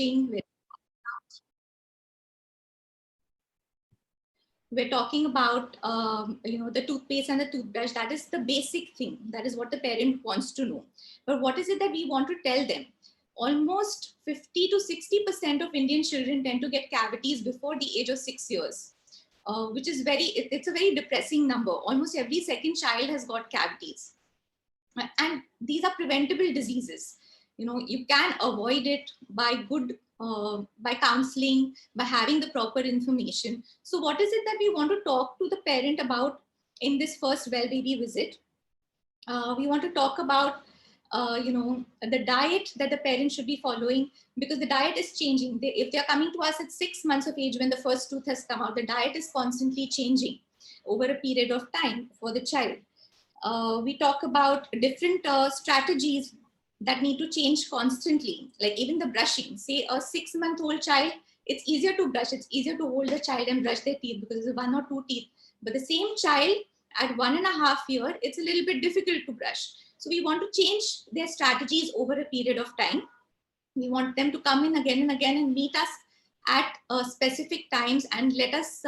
brushing, we're talking about the toothpaste and the toothbrush. That is the basic thing. That is what the parent wants to know. But what is it that we want to tell them? Almost 50 to 60% of Indian children tend to get cavities before the age of 6 years, which is it's a very depressing number. Almost every second child has got cavities. And these are preventable diseases. You can avoid it by counseling, by having the proper information. So what is it that we want to talk to the parent about in this first well baby visit? We want to talk about the diet that the parent should be following, because the diet is changing. If they're coming to us at 6 months of age, when the first tooth has come out, the diet is constantly changing over a period of time for the child. We talk about different strategies that need to change constantly, like even the brushing. Say a 6-month-old child, it's easier to brush, it's easier to hold the child and brush their teeth because there's 1 or 2 teeth. But the same child at 1.5 years, it's a little bit difficult to brush. So we want to change their strategies over a period of time. We want them to come in again and again and meet us at specific times and let us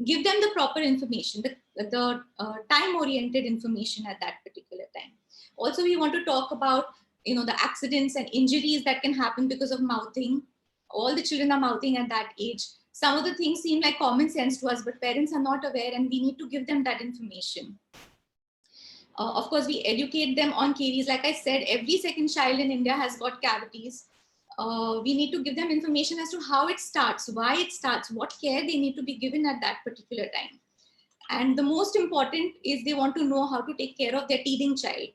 give them the proper information, the time-oriented information at that particular time. Also, we want to talk about the accidents and injuries that can happen because of mouthing. All the children are mouthing at that age. Some of the things seem like common sense to us, but parents are not aware, and we need to give them that information. Of course, we educate them on caries. Like I said, every second child in India has got cavities. We need to give them information as to how it starts, why it starts, what care they need to be given at that particular time. And the most important is they want to know how to take care of their teething child.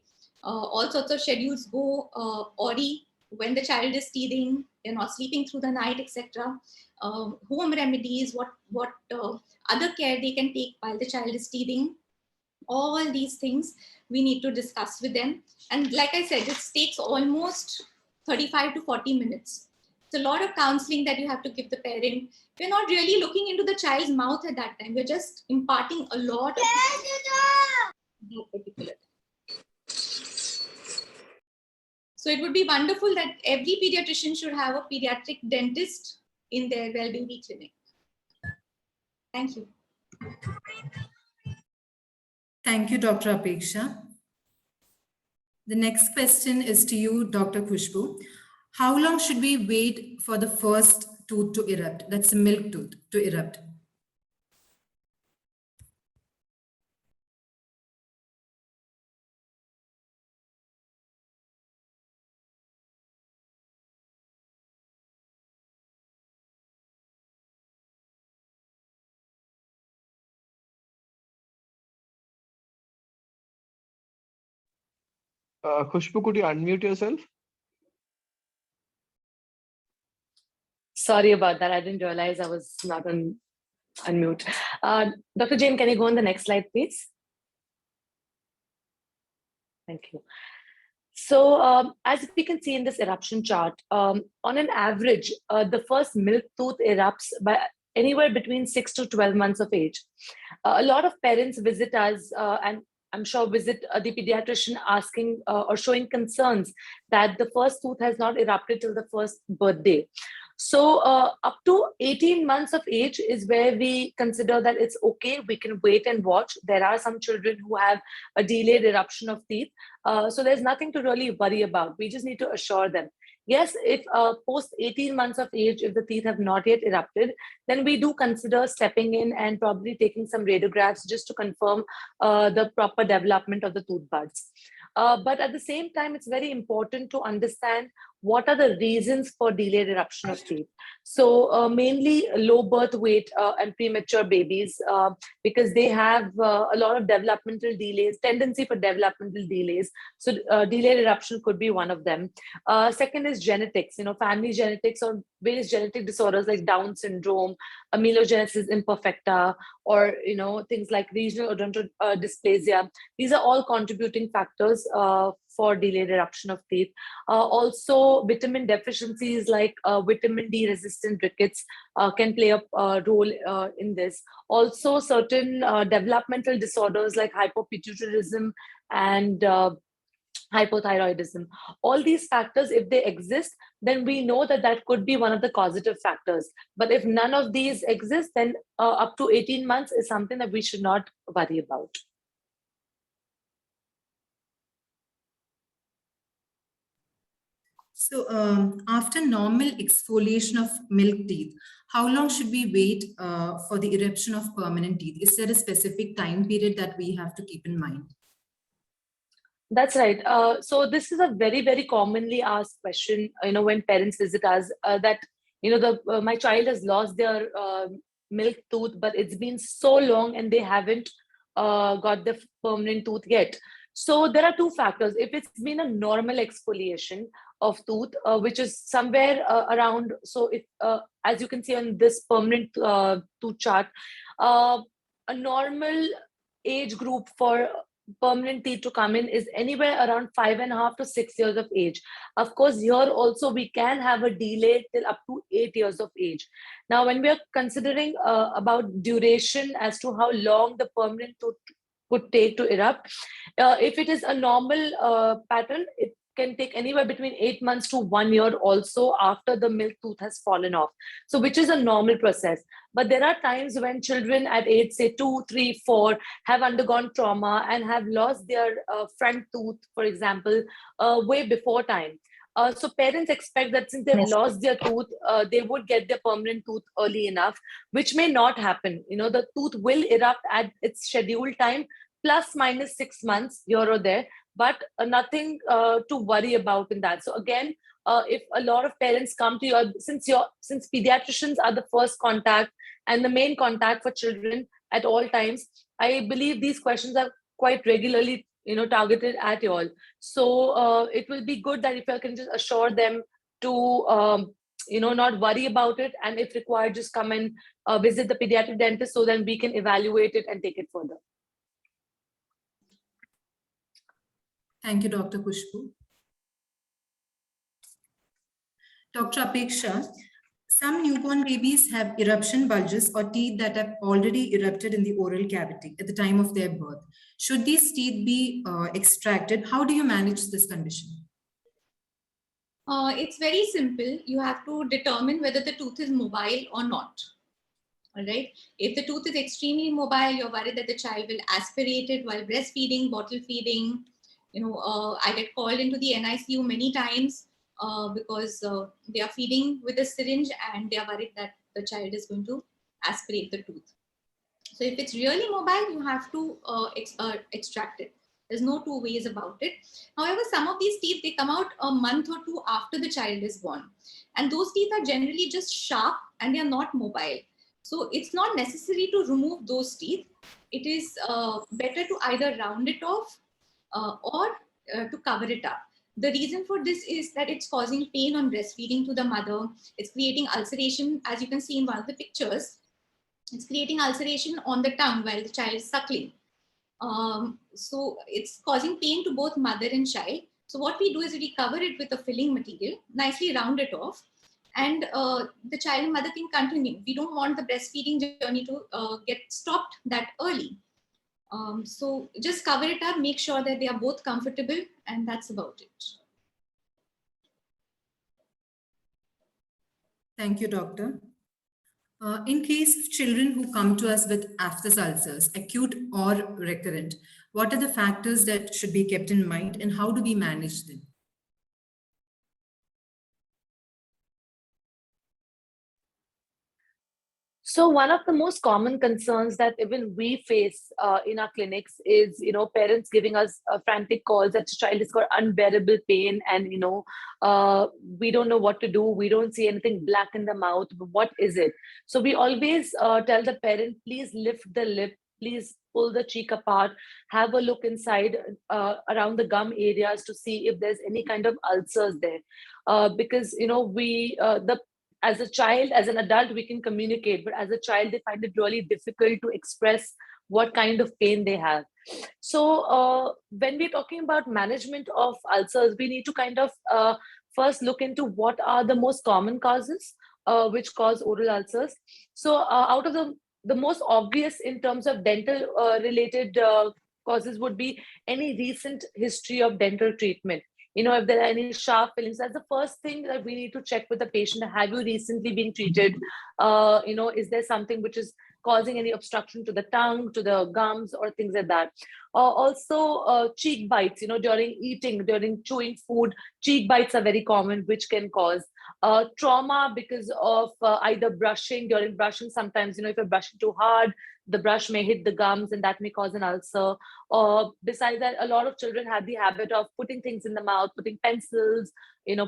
All sorts of schedules go ORI when the child is teething, they're not sleeping through the night, etc. Home remedies, what other care they can take while the child is teething. All these things we need to discuss with them. And like I said, it takes almost 35 to 40 minutes. It's a lot of counseling that you have to give the parent. We're not really looking into the child's mouth at that time. We're just imparting a lot of that particular time. So it would be wonderful that every pediatrician should have a pediatric dentist in their well baby clinic. Thank you. Thank you, Dr. Apeksha. The next question is to you, Dr. Khushbu. How long should we wait for the first tooth to erupt? That's a milk tooth to erupt. Khushbu, could you unmute yourself? Sorry about that. I didn't realize I was not on unmute. Dr. Jain, can you go on the next slide, please? Thank you. So as we can see in this eruption chart, on an average, the first milk tooth erupts by anywhere between 6 to 12 months of age. A lot of parents visit us and I'm sure visit the pediatrician asking or showing concerns that the first tooth has not erupted till the first birthday. So up to 18 months of age is where we consider that it's okay, we can wait and watch. There are some children who have a delayed eruption of teeth. So there's nothing to really worry about. We just need to assure them. Yes, if post 18 months of age, if the teeth have not yet erupted, then we do consider stepping in and probably taking some radiographs just to confirm the proper development of the tooth buds. But at the same time, it's very important to understand what are the reasons for delayed eruption of teeth. So mainly low birth weight and premature babies, because they have a lot of developmental delays, tendency for developmental delays. So delayed eruption could be one of them. Second is genetics, family genetics or various genetic disorders like Down syndrome, amelogenesis imperfecta, or things like regional odontodysplasia. These are all contributing factors for delayed eruption of teeth. Also, vitamin deficiencies like vitamin D resistant rickets can play a role in this. Also, certain developmental disorders like hypopituitarism and hypothyroidism. All these factors, if they exist, then we know that that could be one of the causative factors. But if none of these exist, then up to 18 months is something that we should not worry about. So after normal exfoliation of milk teeth, how long should we wait for the eruption of permanent teeth? Is there a specific time period that we have to keep in mind? That's right. So this is a very, very commonly asked question, when parents visit us, that, my child has lost their milk tooth, but it's been so long and they haven't got the permanent tooth yet. So there are two factors. If it's been a normal exfoliation of tooth, which is somewhere around, so if, as you can see on this permanent tooth chart, a normal age group for permanent teeth to come in is anywhere around 5.5 to 6 years of age. Of course, here also we can have a delay till up to 8 years of age. Now, when we are considering about duration as to how long the permanent tooth would take to erupt, if it is a normal pattern, it can take anywhere between 8 months to 1 year also after the milk tooth has fallen off. So which is a normal process. But there are times when children at age, say 2, 3, 4, have undergone trauma and have lost their front tooth, for example, way before time. So parents expect that since they've lost their tooth, they would get their permanent tooth early enough, which may not happen. The tooth will erupt at its scheduled time, plus minus 6 months here or there, but nothing to worry about in that. So again, if a lot of parents come to you, since pediatricians are the first contact and the main contact for children at all times, I believe these questions are quite regularly targeted at you all. So it will be good that if I can just assure them to not worry about it, and if required, just come and visit the pediatric dentist so then we can evaluate it and take it further. Thank you, Dr. Khushbu. Dr. Apeksha, some newborn babies have eruption bulges or teeth that have already erupted in the oral cavity at the time of their birth. Should these teeth be extracted? How do you manage this condition? It's very simple. You have to determine whether the tooth is mobile or not. All right. If the tooth is extremely mobile, you're worried that the child will aspirate it while breastfeeding, bottle feeding. I get called into the NICU many times because they are feeding with a syringe and they are worried that the child is going to aspirate the tooth. So if it's really mobile, you have to extract it. There's no two ways about it. However, some of these teeth, they come out a month or two after the child is born. And those teeth are generally just sharp and they are not mobile. So it's not necessary to remove those teeth. It is better to either round it off or to cover it up. The reason for this is that it's causing pain on breastfeeding to the mother. It's creating ulceration, as you can see in one of the pictures. It's creating ulceration on the tongue while the child is suckling. So it's causing pain to both mother and child. So what we do is we cover it with a filling material, nicely round it off, and the child and mother can continue. We don't want the breastfeeding journey to get stopped that early. So just cover it up, make sure that they are both comfortable, and that's about it. Thank you, doctor. In case of children who come to us with aphthous ulcers, acute or recurrent, what are the factors that should be kept in mind and how do we manage them? So one of the most common concerns that even we face in our clinics is, parents giving us frantic calls that the child has got unbearable pain and, we don't know what to do. We don't see anything black in the mouth. What is it? So we always tell the parent, please lift the lip, please pull the cheek apart, have a look inside around the gum areas to see if there's any kind of ulcers there. Because, as a child, as an adult, we can communicate, but as a child, they find it really difficult to express what kind of pain they have. So when we're talking about management of ulcers, we need to kind of first look into what are the most common causes which cause oral ulcers. So out of the most obvious in terms of dental related causes would be any recent history of dental treatment. If there are any sharp fillings, that's the first thing that we need to check with the patient. Have you recently been treated? Is there something which is causing any obstruction to the tongue, to the gums, or things like that? Also, cheek bites, during eating, during chewing food, cheek bites are very common, which can cause trauma because of either brushing. During brushing, sometimes, if you're brushing too hard, the brush may hit the gums and that may cause an ulcer. Besides that, a lot of children have the habit of putting things in the mouth, putting pencils,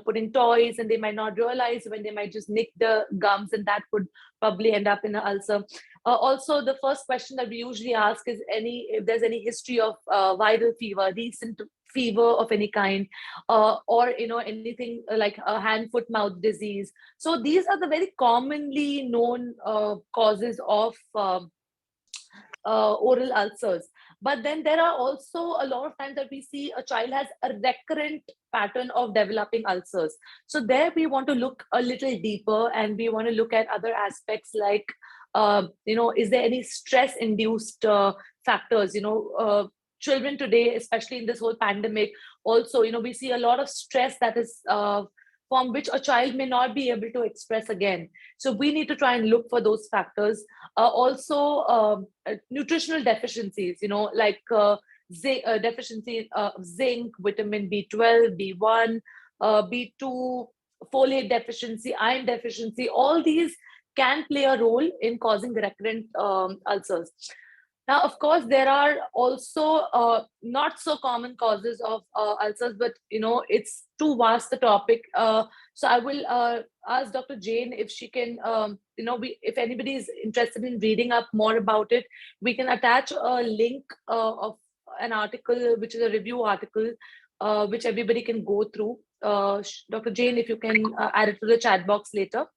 putting toys, and they might not realize when they might just nick the gums, and that could probably end up in an ulcer. Also, the first question that we usually ask is if there's any history of viral fever, recent fever of any kind, or anything like a hand, foot, mouth disease. So these are the very commonly known causes of oral ulcers. But then there are also a lot of times that we see a child has a recurrent pattern of developing ulcers. So there we want to look a little deeper, and we want to look at other aspects like, is there any stress induced factors? Children today, especially in this whole pandemic, also, we see a lot of stress that is from which a child may not be able to express again. So we need to try and look for those factors. Also, nutritional deficiencies, like deficiency of zinc, vitamin B12, B1, B2, folate deficiency, iron deficiency. All these can play a role in causing recurrent ulcers. Now, of course, there are also not so common causes of ulcers, but it's too vast a topic. So I will ask Dr. Jain if she can, if anybody is interested in reading up more about it, we can attach a link of an article, which is a review article, which everybody can go through. Dr. Jain, if you can add it to the chat box later.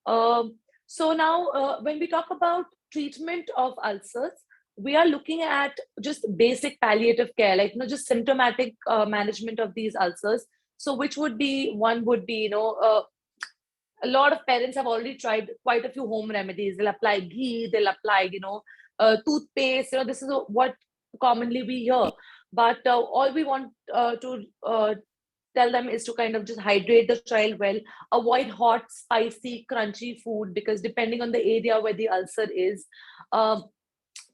So now, when we talk about treatment of ulcers, we are looking at just basic palliative care, like just symptomatic management of these ulcers. So which would be, one would be, a lot of parents have already tried quite a few home remedies. They'll apply ghee, they'll apply, toothpaste. This is what commonly we hear. But all we want to tell them is to kind of just hydrate the child well, avoid hot, spicy, crunchy food, because depending on the area where the ulcer is,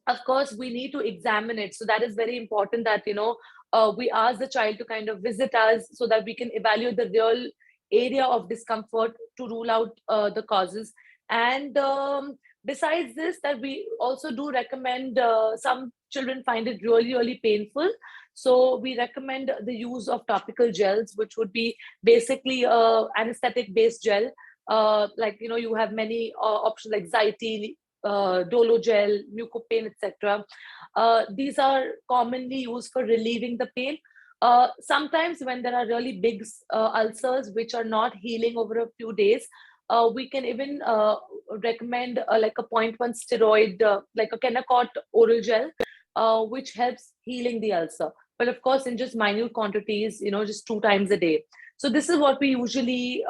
of course, we need to examine it. So that is very important that, we ask the child to kind of visit us so that we can evaluate the real area of discomfort to rule out the causes. And besides this, that we also do recommend, some children find it really, really painful. So we recommend the use of topical gels, which would be basically anesthetic-based gel. Like, you have many options like Zyte, Dolo gel, Mucopain, etc. These are commonly used for relieving the pain. Sometimes when there are really big ulcers which are not healing over a few days, we can even recommend like a 0.1 steroid, like a Kenacort oral gel, which helps healing the ulcer. But of course, in just minute quantities, just 2 times a day. So this is what we usually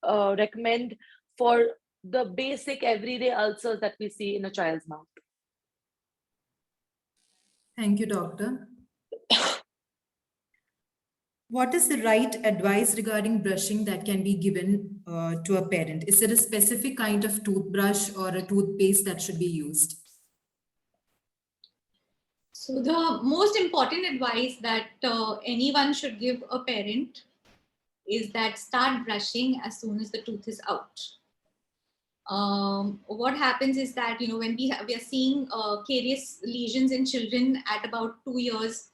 recommend for the basic everyday ulcers that we see in a child's mouth. Thank you, doctor. What is the right advice regarding brushing that can be given to a parent? Is there a specific kind of toothbrush or a toothpaste that should be used? So the most important advice that anyone should give a parent is that start brushing as soon as the tooth is out. What happens is that, when we are seeing carious lesions in children at about 2 years,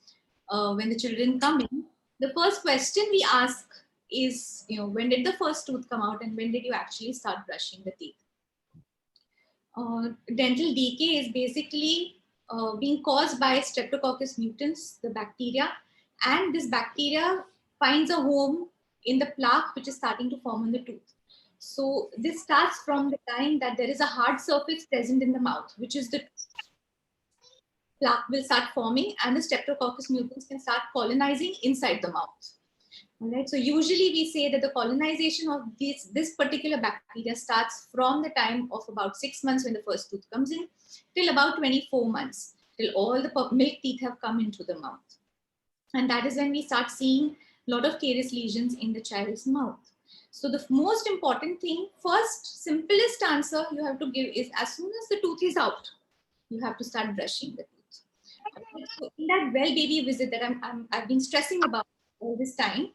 when the children come in, the first question we ask is, when did the first tooth come out and when did you actually start brushing the teeth? Dental decay is basically being caused by Streptococcus mutans, the bacteria, and this bacteria finds a home in the plaque which is starting to form on the tooth. So this starts from the time that there is a hard surface present in the mouth, which is the plaque will start forming, and the Streptococcus mutans can start colonizing inside the mouth. All right. So usually we say that the colonization of this particular bacteria starts from the time of about 6 months when the first tooth comes in till about 24 months till all the milk teeth have come into the mouth. And that is when we start seeing a lot of caries lesions in the child's mouth. So the most important thing, first, simplest answer you have to give is as soon as the tooth is out, you have to start brushing the teeth. So in that well baby visit that I've been stressing about all this time,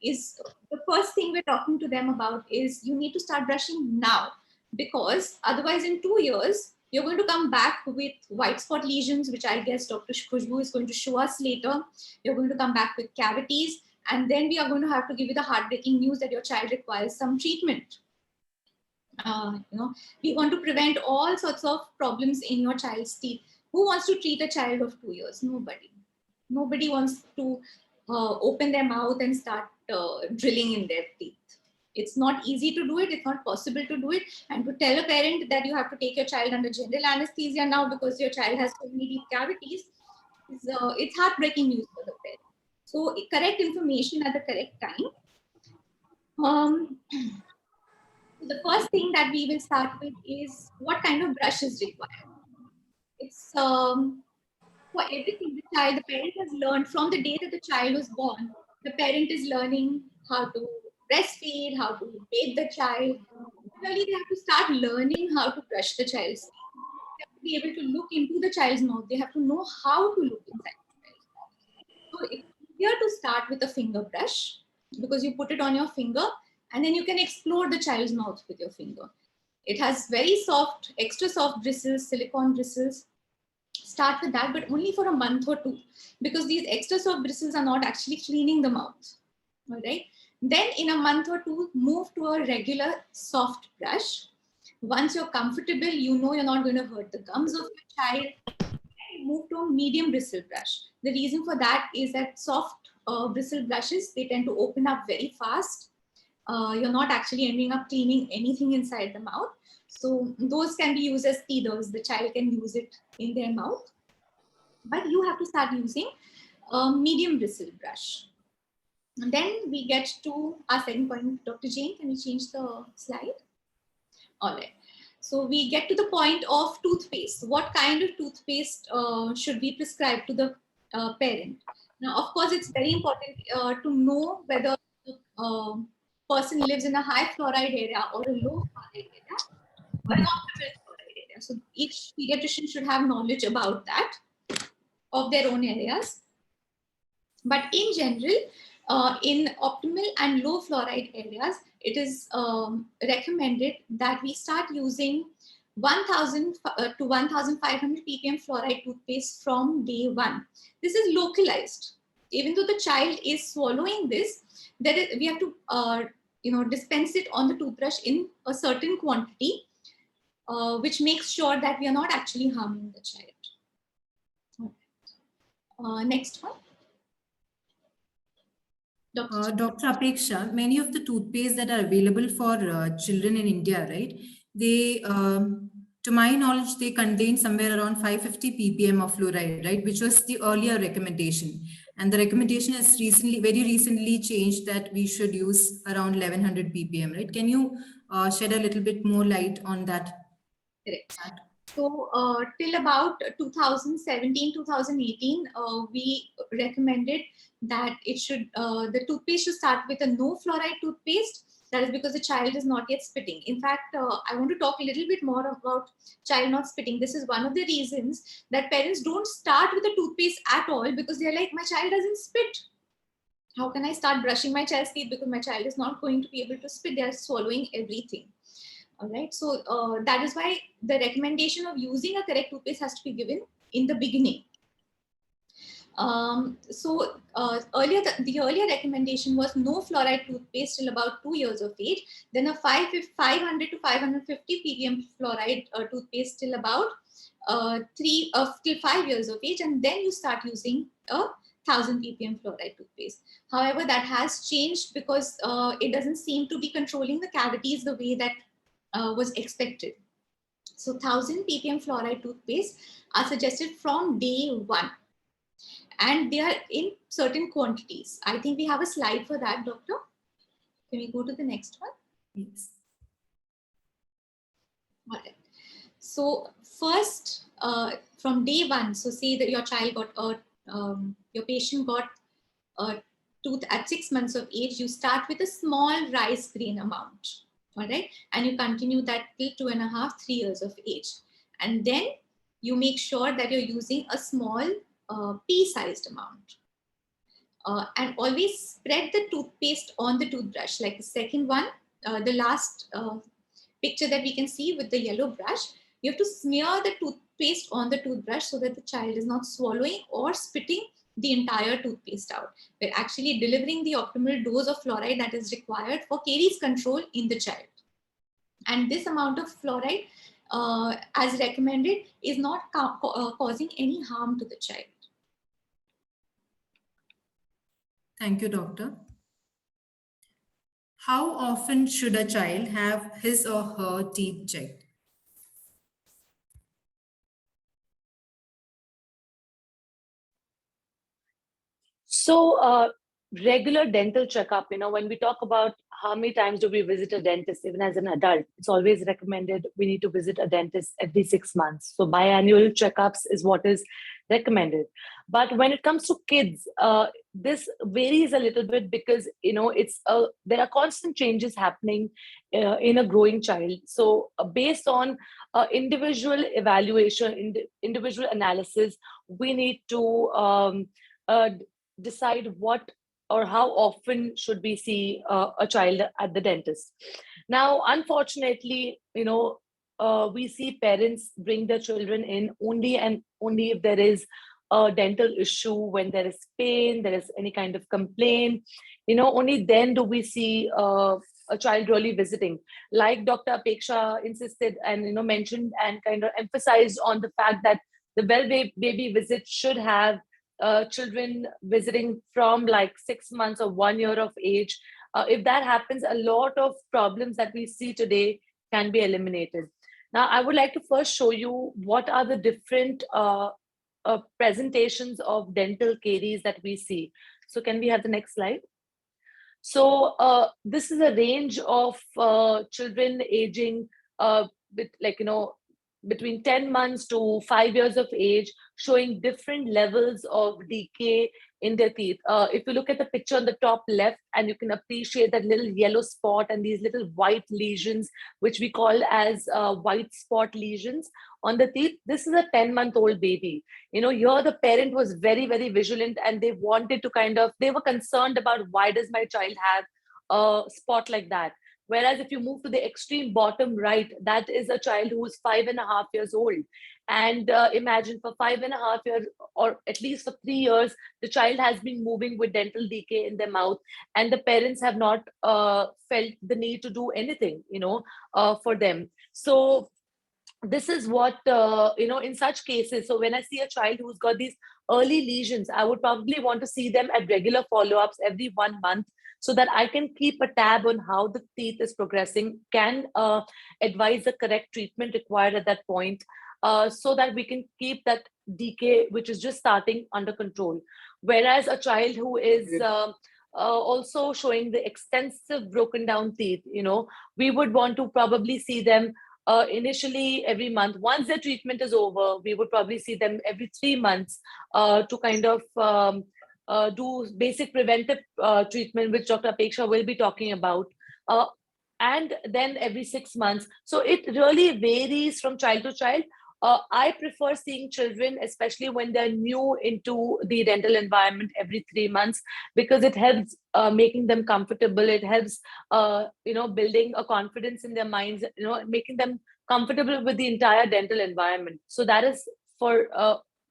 is the first thing we're talking to them about is you need to start brushing now, because otherwise in 2 years, you're going to come back with white spot lesions, which I guess Dr. Khushbu is going to show us later. You're going to come back with cavities, and then we are going to have to give you the heartbreaking news that your child requires some treatment. We want to prevent all sorts of problems in your child's teeth. Who wants to treat a child of 2 years? Nobody. Nobody wants to open their mouth and start drilling in their teeth. It's not easy to do it. It's not possible to do it. And to tell a parent that you have to take your child under general anesthesia now because your child has so many deep cavities, it's heartbreaking news for the parent. So correct information at the correct time. The first thing that we will start with is what kind of brush is required. It's for everything the parent has learned from the day that the child was born. The parent is learning how to breastfeed, how to bathe the child. Really, they have to start learning how to brush the child's teeth. They have to be able to look into the child's mouth. They have to know how to look inside the child's mouth. So it's easier to start with a finger brush because you put it on your finger and then you can explore the child's mouth with your finger. It has very soft, extra soft bristles, silicone bristles. Start with that, but only for a month or 2, because these extra soft bristles are not actually cleaning the mouth. All right. Then in a month or 2, move to a regular soft brush. Once you're comfortable, you know you're not going to hurt the gums of your child, move to a medium bristle brush. The reason for that is that soft bristle brushes, they tend to open up very fast. You're not actually ending up cleaning anything inside the mouth. So those can be used as teethers. The child can use it in their mouth. But you have to start using a medium bristle brush. And then we get to our second point. Dr. Jane, can you change the slide? All right. So we get to the point of toothpaste. What kind of toothpaste should we prescribe to the parent? Now, of course, it's very important to know whether the person lives in a high fluoride area or a low fluoride area or an optimal fluoride area. So each pediatrician should have knowledge about that of their own areas. But in general, in optimal and low fluoride areas, it is recommended that we start using 1000 to 1500 ppm fluoride toothpaste from day 1. This is localized. Even though the child is swallowing this, we have to dispense it on the toothbrush in a certain quantity, which makes sure that we are not actually harming the child. Next one. Dr. Apeksha, many of the toothpaste that are available for children in India, right? They, to my knowledge, they contain somewhere around 550 ppm of fluoride, right? Which was the earlier recommendation. And the recommendation has very recently changed that we should use around 1100 ppm, right? Can you shed a little bit more light on that? Correct. So till about 2017, 2018, we recommended that the toothpaste should start with a no fluoride toothpaste. That is because the child is not yet spitting. In fact, I want to talk a little bit more about child not spitting. This is one of the reasons that parents don't start with the toothpaste at all, because they're like, my child doesn't spit. How can I start brushing my child's teeth because my child is not going to be able to spit? They're swallowing everything. All right, so that is why the recommendation of using a correct toothpaste has to be given in the beginning. Earlier, the earlier recommendation was no fluoride toothpaste till about 2 years of age, then a 500 to 550 ppm fluoride toothpaste till about till 5 years of age, and then you start using a 1000 ppm fluoride toothpaste. However, that has changed because it doesn't seem to be controlling the cavities the way that was expected. So 1000 ppm fluoride toothpaste are suggested from day 1. And they are in certain quantities. I think we have a slide for that, Doctor. Can we go to the next one? Yes. All right. So first, from day one, so say that your child got your patient got a tooth at 6 months of age, you start with a small rice grain amount, all right? And you continue that till 2.5, 3 years of age. And then you make sure that you're using a small pea-sized amount. And always spread the toothpaste on the toothbrush, like the second one, the last picture that we can see with the yellow brush. You have to smear the toothpaste on the toothbrush so that the child is not swallowing or spitting the entire toothpaste out. We're actually delivering the optimal dose of fluoride that is required for caries control in the child. And this amount of fluoride, as recommended, is not causing any harm to the child. Thank you, doctor. How often should a child have his or her teeth checked? So, regular dental checkup, when we talk about how many times do we visit a dentist, even as an adult, it's always recommended we need to visit a dentist every 6 months. So, biannual checkups is what is recommended. But when it comes to kids, this varies a little bit because, there are constant changes happening in a growing child. So, based on individual evaluation, individual analysis, we need to decide what or how often should we see a child at the dentist. Now, unfortunately, we see parents bring their children in only and only if there is a dental issue, when there is pain, there is any kind of complaint, only then do we see a child really visiting. Like Dr. Apeksha insisted and mentioned and kind of emphasized on the fact that the well baby visit should have children visiting from like 6 months or 1 year of age. If that happens, a lot of problems that we see today can be eliminated. Now, I would like to first show you what are the different presentations of dental caries that we see. So can we have the next slide? So this is a range of children aging with between 10 months to 5 years of age, showing different levels of decay in their teeth. If you look at the picture on the top left, and you can appreciate that little yellow spot and these little white lesions, which we call as white spot lesions on the teeth. This is a 10-month-old baby. Here the parent was very, very vigilant, and they wanted to they were concerned about, why does my child have a spot like that? Whereas if you move to the extreme bottom right, that is a child who is 5.5 years old. And imagine for 5.5 years, or at least for 3 years, the child has been moving with dental decay in their mouth, and the parents have not felt the need to do anything, for them. So this is what, in such cases, so when I see a child who's got these early lesions, I would probably want to see them at regular follow-ups every 1 month, so that I can keep a tab on how the teeth is progressing, can advise the correct treatment required at that point, so that we can keep that decay, which is just starting, under control. Whereas a child who is also showing the extensive broken down teeth, we would want to probably see them initially every month. Once their treatment is over, we would probably see them every 3 months to kind of do basic preventive treatment, which Dr. Apeksha will be talking about, and then every 6 months. So it really varies from child to child. I prefer seeing children, especially when they're new into the dental environment, every 3 months, because it helps making them comfortable. It helps, building a confidence in their minds, making them comfortable with the entire dental environment. So that is for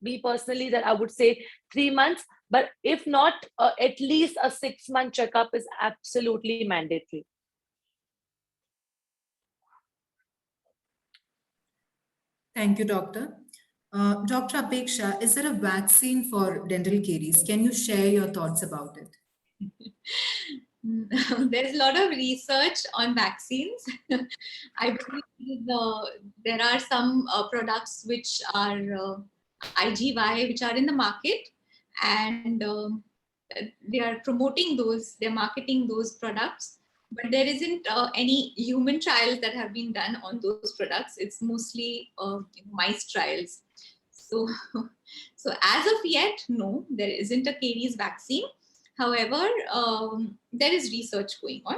me personally, that I would say 3 months. But if not, at least a 6-month checkup is absolutely mandatory. Thank you, doctor. Dr. Apeksha, is there a vaccine for dental caries? Can you share your thoughts about it? There's a lot of research on vaccines. I believe there are some products which are IGY, which are in the market, and they are promoting those, they're marketing those products. but there isn't any human trials that have been done on those products. It's mostly mice trials. So, so as of yet, no, there isn't a caries vaccine. However, there is research going on.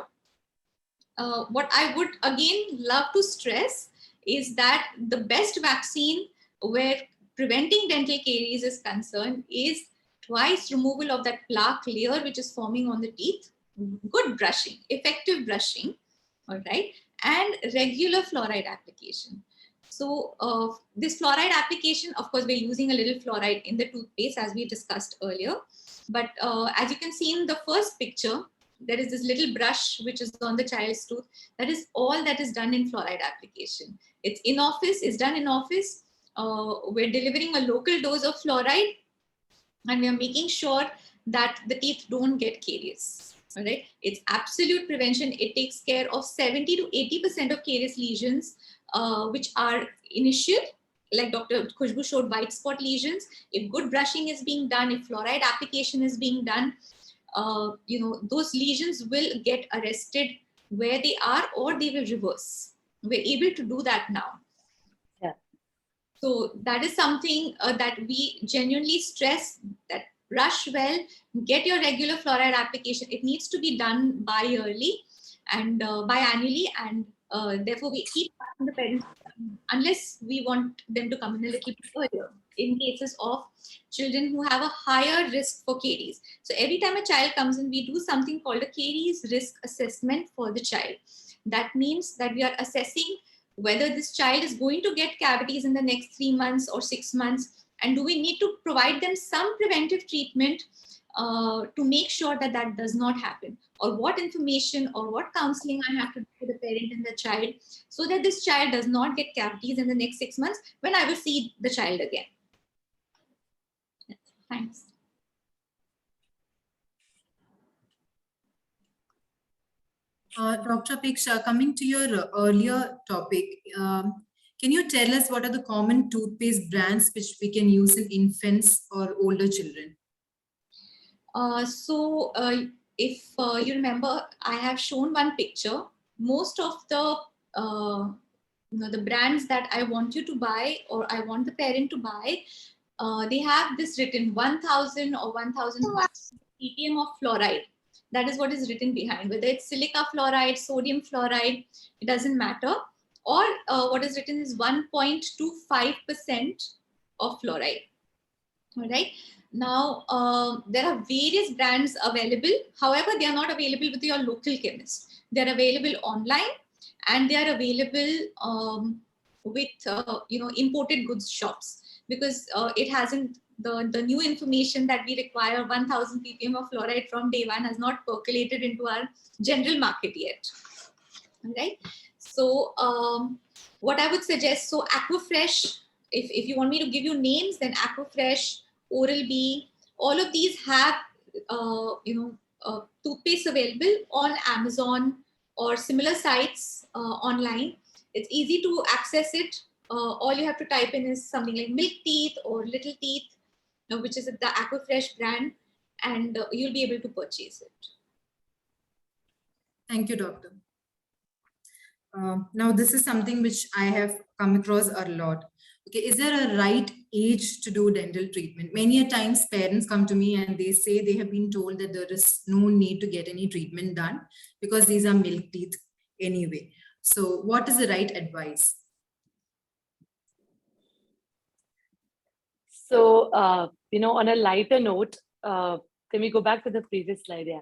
What I would again love to stress is that the best vaccine where preventing dental caries is concerned is twice removal of that plaque layer which is forming on the teeth, good brushing, effective brushing, all right, and regular fluoride application. So this fluoride application, of course, we're using a little fluoride in the toothpaste as we discussed earlier. But as you can see in the first picture, there is this little brush which is on the child's tooth. That is all that is done in fluoride application. It's in office, it's done in office. We're delivering a local dose of fluoride and we are making sure that the teeth don't get caries. All right, it's absolute prevention. It takes care of 70 to 80% of caries lesions, which are initial, like Dr. Khushbu showed, white spot lesions. If good brushing is being done, if fluoride application is being done, those lesions will get arrested where they are, or they will reverse. We're able to do that now. Yeah. So that is something that we genuinely stress, that brush well, get your regular fluoride application. It needs to be done bi-yearly and biannually, and therefore we keep asking the parents unless we want them to come in a little bit earlier in cases of children who have a higher risk for caries. So every time a child comes in, we do something called a caries risk assessment for the child. That means that we are assessing whether this child is going to get cavities in the next 3 months or 6 months, and do we need to provide them some preventive treatment to make sure that that does not happen, or what information or what counseling I have to do for the parent and the child so that this child does not get cavities in the next 6 months when I will see the child again. Thanks. Dr. Apeksha, coming to your earlier topic, can you tell us what are the common toothpaste brands which we can use in infants or older children? If you remember, I have shown one picture. Most of the the brands that I want you to buy or I want the parent to buy, they have this written 1000 or 1000 ppm of fluoride. That is what is written behind. Whether it's silica fluoride, sodium fluoride, it doesn't matter. Or what is written is 1.25% of fluoride. All right. Now, there are various brands available. However, they are not available with your local chemist. They are available online, and they are available with imported goods shops, because it hasn't, the new information that we require 1000 ppm of fluoride from day one has not percolated into our general market yet. All right. So what I would suggest, so Aquafresh, if you want me to give you names, then Aquafresh, Oral-B, all of these have toothpaste available on Amazon or similar sites online. It's easy to access it. All you have to type in is something like Milk Teeth or Little Teeth, which is the Aquafresh brand, and you'll be able to purchase it. Thank you, doctor. Now, this is something which I have come across a lot. Okay, is there a right age to do dental treatment? Many a times parents come to me and they say they have been told that there is no need to get any treatment done because these are milk teeth anyway. So what is the right advice? So, on a lighter note, can we go back to the previous slide? Yeah.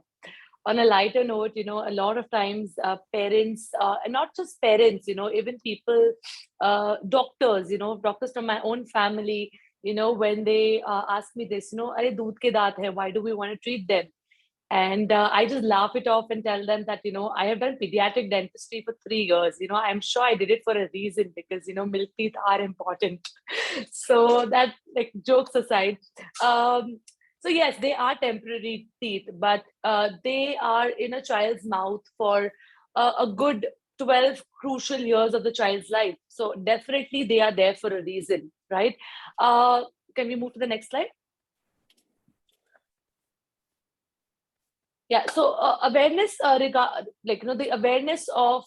On a lighter note, a lot of times parents, and not just parents, even people, doctors, doctors from my own family, when they ask me this, "Arey doodh ke daant hai, why do we want to treat them?" And I just laugh it off and tell them that, I have done pediatric dentistry for 3 years. I'm sure I did it for a reason because, milk teeth are important. So that, like, jokes aside, so yes, they are temporary teeth, but they are in a child's mouth for a good 12 crucial years of the child's life. So definitely they are there for a reason, right? Can we move to the next slide? Yeah, so awareness the awareness of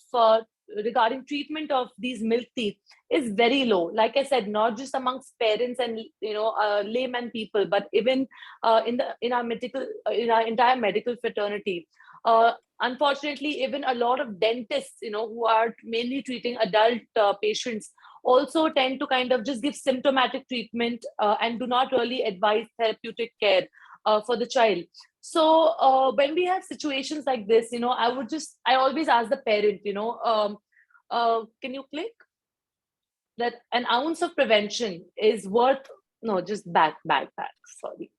regarding treatment of these milk teeth is very low. Like I said, not just amongst parents and layman people, but even in our entire medical fraternity. Unfortunately, even a lot of dentists, who are mainly treating adult patients, also tend to kind of just give symptomatic treatment and do not really advise therapeutic care for the child. So when we have situations like this, I always ask the parent, can you click that an ounce of prevention is worth, no, just back, sorry.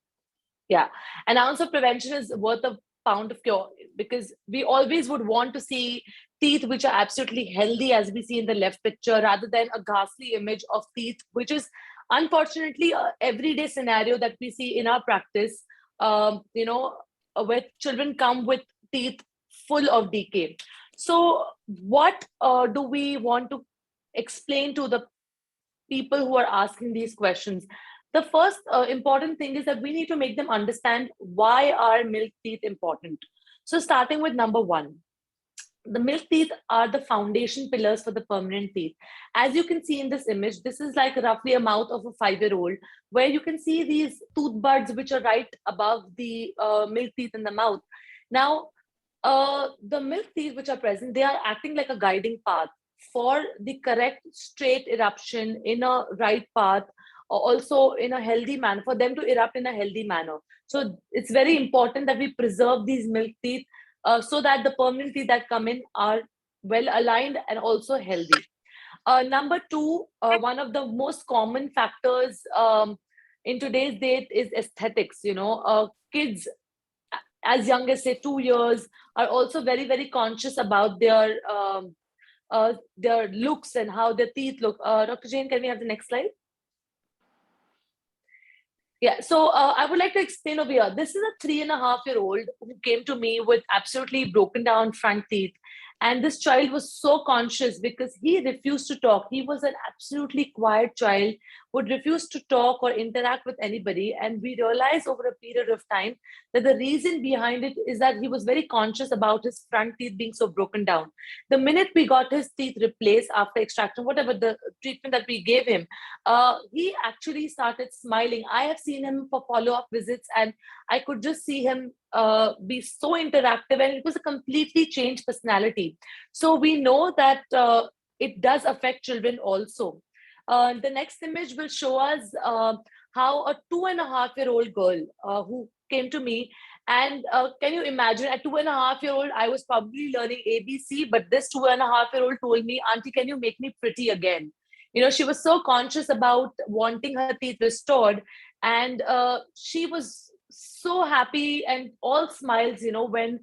Yeah, an ounce of prevention is worth a pound of cure, because we always would want to see teeth which are absolutely healthy, as we see in the left picture, rather than a ghastly image of teeth, which is unfortunately a everyday scenario that we see in our practice. Where children come with teeth full of decay. So, what do we want to explain to the people who are asking these questions? The first important thing is that we need to make them understand why are milk teeth important. So, starting with number one, the milk teeth are the foundation pillars for the permanent teeth. As you can see in this image, this is like roughly a mouth of a 5-year-old, where you can see these tooth buds which are right above the milk teeth in the mouth. Now, the milk teeth which are present, they are acting like a guiding path for the correct straight eruption in a right path, or also in a healthy manner, for them to erupt in a healthy manner. So it's very important that we preserve these milk teeth so that the permanent teeth that come in are well aligned and also healthy. Number two, one of the most common factors in today's date is aesthetics. Kids as young as say 2 years are also very, very conscious about their looks and how their teeth look. Dr. Jain, can we have the next slide? Yeah, so I would like to explain over here. This is a 3.5-year-old who came to me with absolutely broken down front teeth. And this child was so conscious because he refused to talk. He was an absolutely quiet child, would refuse to talk or interact with anybody. And we realized over a period of time that the reason behind it is that he was very conscious about his front teeth being so broken down. The minute we got his teeth replaced after extraction, whatever the treatment that we gave him, he actually started smiling. I have seen him for follow-up visits, and I could just see him be so interactive, and it was a completely changed personality. So we know that it does affect children also. The next image will show us how a 2.5-year-old girl who came to me, and can you imagine, at 2.5-year-old, I was probably learning ABC, but this 2.5-year-old told me, "Auntie, can you make me pretty again?" She was so conscious about wanting her teeth restored, and she was so happy and all smiles, when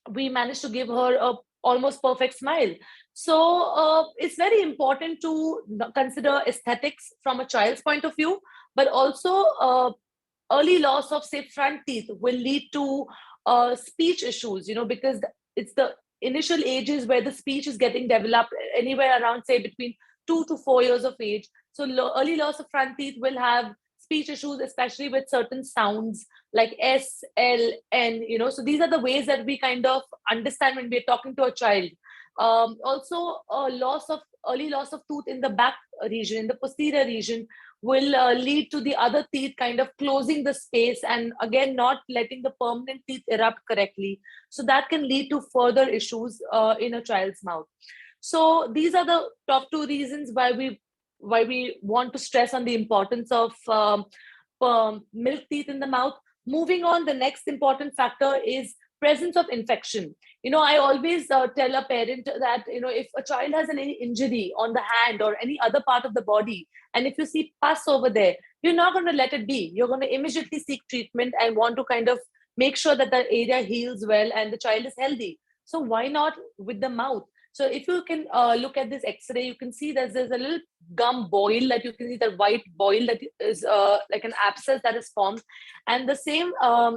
we managed to give her a almost perfect smile. So it's very important to consider aesthetics from a child's point of view, but also early loss of, say, front teeth will lead to speech issues, because it's the initial ages where the speech is getting developed, anywhere around, say, between 2 to 4 years of age. So early loss of front teeth will have speech issues, especially with certain sounds like S, L, N, so these are the ways that we kind of understand when we're talking to a child. Also, early loss of tooth in the back region, in the posterior region, will lead to the other teeth kind of closing the space and again not letting the permanent teeth erupt correctly. So that can lead to further issues in a child's mouth. So these are the top 2 reasons why we want to stress on the importance of milk teeth in the mouth. Moving on, the next important factor is presence of infection. I always tell a parent that, if a child has any injury on the hand or any other part of the body, and if you see pus over there, you're not going to let it be. You're going to immediately seek treatment and want to kind of make sure that the area heals well and the child is healthy. So why not with the mouth? So if you can look at this X-ray, you can see there's a little gum boil, that you can see that white boil that is like an abscess that is formed. And the same,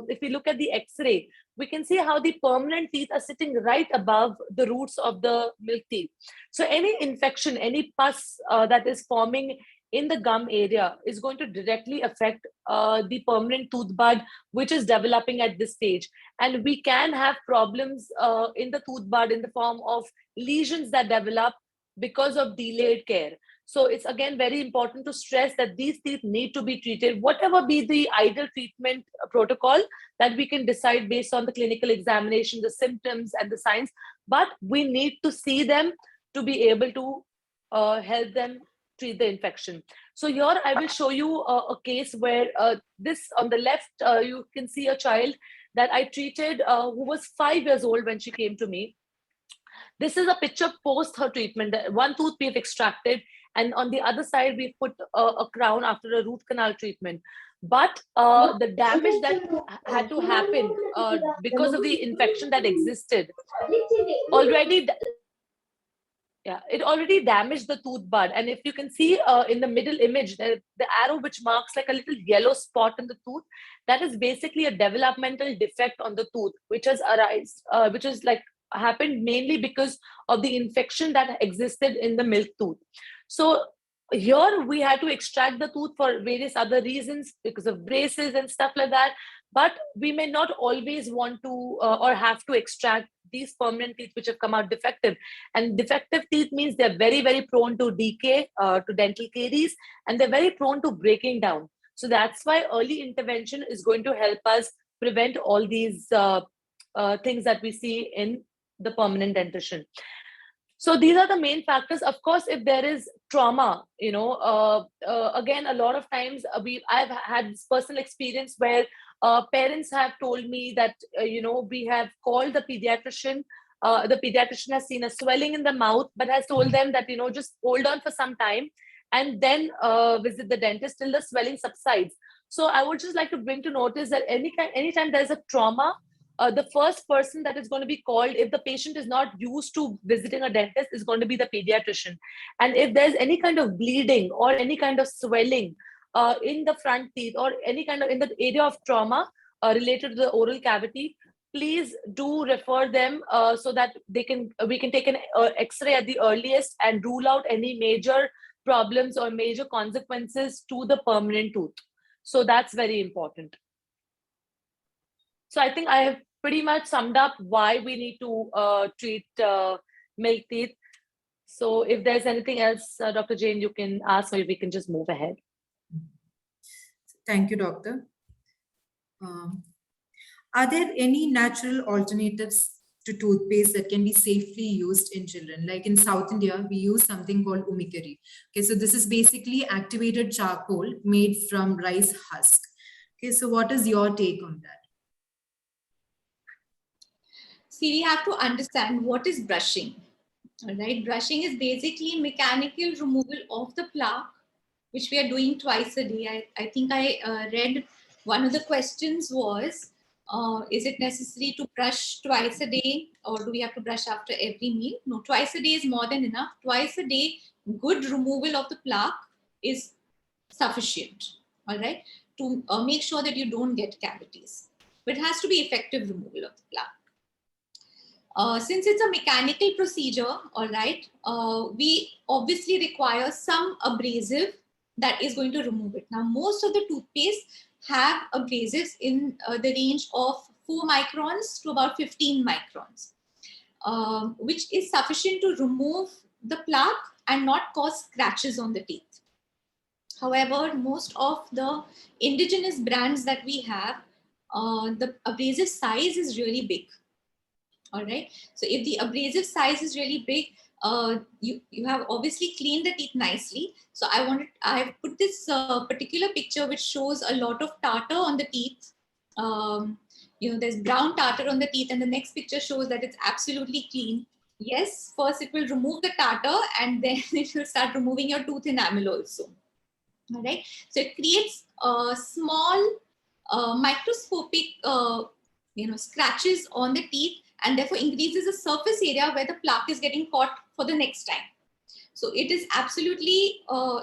if you look at the X-ray, we can see how the permanent teeth are sitting right above the roots of the milk teeth. So any infection, any pus that is forming in the gum area is going to directly affect the permanent tooth bud, which is developing at this stage. And we can have problems in the tooth bud in the form of lesions that develop because of delayed care. So it's again very important to stress that these teeth need to be treated, whatever be the ideal treatment protocol that we can decide based on the clinical examination, the symptoms and the signs, but we need to see them to be able to help them treat the infection. So here I will show you a case where this on the left, you can see a child that I treated who was 5 years old when she came to me. This is a picture post her treatment. One tooth we've extracted, and on the other side, we put a crown after a root canal treatment. But the damage that had to happen because of the infection that existed already, yeah, it already damaged the tooth bud. And if you can see in the middle image, the arrow which marks like a little yellow spot in the tooth, that is basically a developmental defect on the tooth, which has arisen, which is like happened mainly because of the infection that existed in the milk tooth. So here we had to extract the tooth for various other reasons because of braces and stuff like that. But we may not always want to or have to extract these permanent teeth which have come out defective. And defective teeth means they're very, very prone to decay, to dental caries, and they're very prone to breaking down. So that's why early intervention is going to help us prevent all these things that we see in the permanent dentition. So these are the main factors. Of course, if there is trauma, again, a lot of times I've had this personal experience where parents have told me that, we have called the pediatrician. The pediatrician has seen a swelling in the mouth, but has told them that, just hold on for some time and then visit the dentist till the swelling subsides. So I would just like to bring to notice that anytime there's a trauma, the first person that is going to be called, if the patient is not used to visiting a dentist, is going to be the pediatrician. And if there's any kind of bleeding or any kind of swelling in the front teeth or any kind of in the area of trauma related to the oral cavity, please do refer them so that we can take an X-ray at the earliest and rule out any major problems or major consequences to the permanent tooth. So that's very important. So I think I have pretty much summed up why we need to treat milk teeth. So if there's anything else, Dr. Jain, you can ask, or we can just move ahead. Thank you, doctor. Are there any natural alternatives to toothpaste that can be safely used in children? Like in South India, we use something called umikari. Okay, so this is basically activated charcoal made from rice husk. Okay, so what is your take on that? See, we have to understand what is brushing. All right, brushing is basically mechanical removal of the plaque, which we are doing twice a day. I think I read one of the questions was, is it necessary to brush twice a day, or do we have to brush after every meal? No, twice a day is more than enough. Twice a day, good removal of the plaque is sufficient, all right, to make sure that you don't get cavities. But it has to be effective removal of the plaque. Since it's a mechanical procedure, all right, we obviously require some abrasive that is going to remove it. Now, most of the toothpaste have abrasives in the range of 4 microns to about 15 microns, which is sufficient to remove the plaque and not cause scratches on the teeth. However, most of the indigenous brands that we have, the abrasive size is really big. All right. So if the abrasive size is really big, you have obviously cleaned the teeth nicely. So I have put this particular picture which shows a lot of tartar on the teeth. There's brown tartar on the teeth, and the next picture shows that it's absolutely clean. Yes, first it will remove the tartar, and then it will start removing your tooth enamel also. All right. So it creates small microscopic scratches on the teeth, and therefore increases the surface area where the plaque is getting caught for the next time. So it is absolutely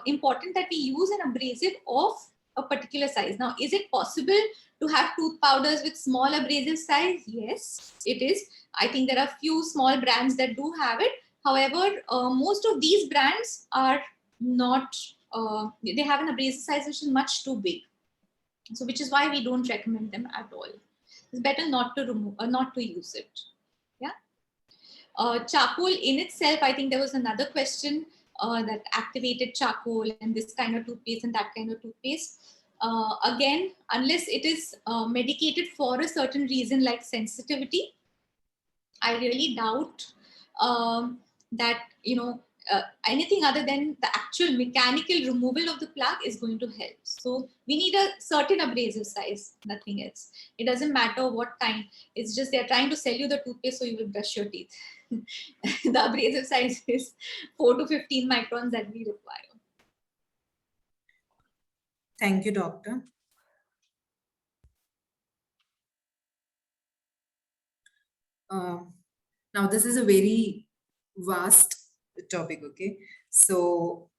important that we use an abrasive of a particular size. Now, is it possible to have tooth powders with small abrasive size? Yes, it is. I think there are few small brands that do have it. However, most of these brands are not they have an abrasive size which is much too big. So which is why we don't recommend them at all. It's better not to remove or not to use it. Yeah. Charcoal in itself, I think there was another question that activated charcoal and this kind of toothpaste and that kind of toothpaste. Again, unless it is medicated for a certain reason like sensitivity, I really doubt that, anything other than the actual mechanical removal of the plaque is going to help. So we need a certain abrasive size, nothing else. It doesn't matter what kind. It's just they're trying to sell you the toothpaste so you will brush your teeth. The abrasive size is 4 to 15 microns that we require. Thank you, doctor. Now, this is a very vast topic, okay? So,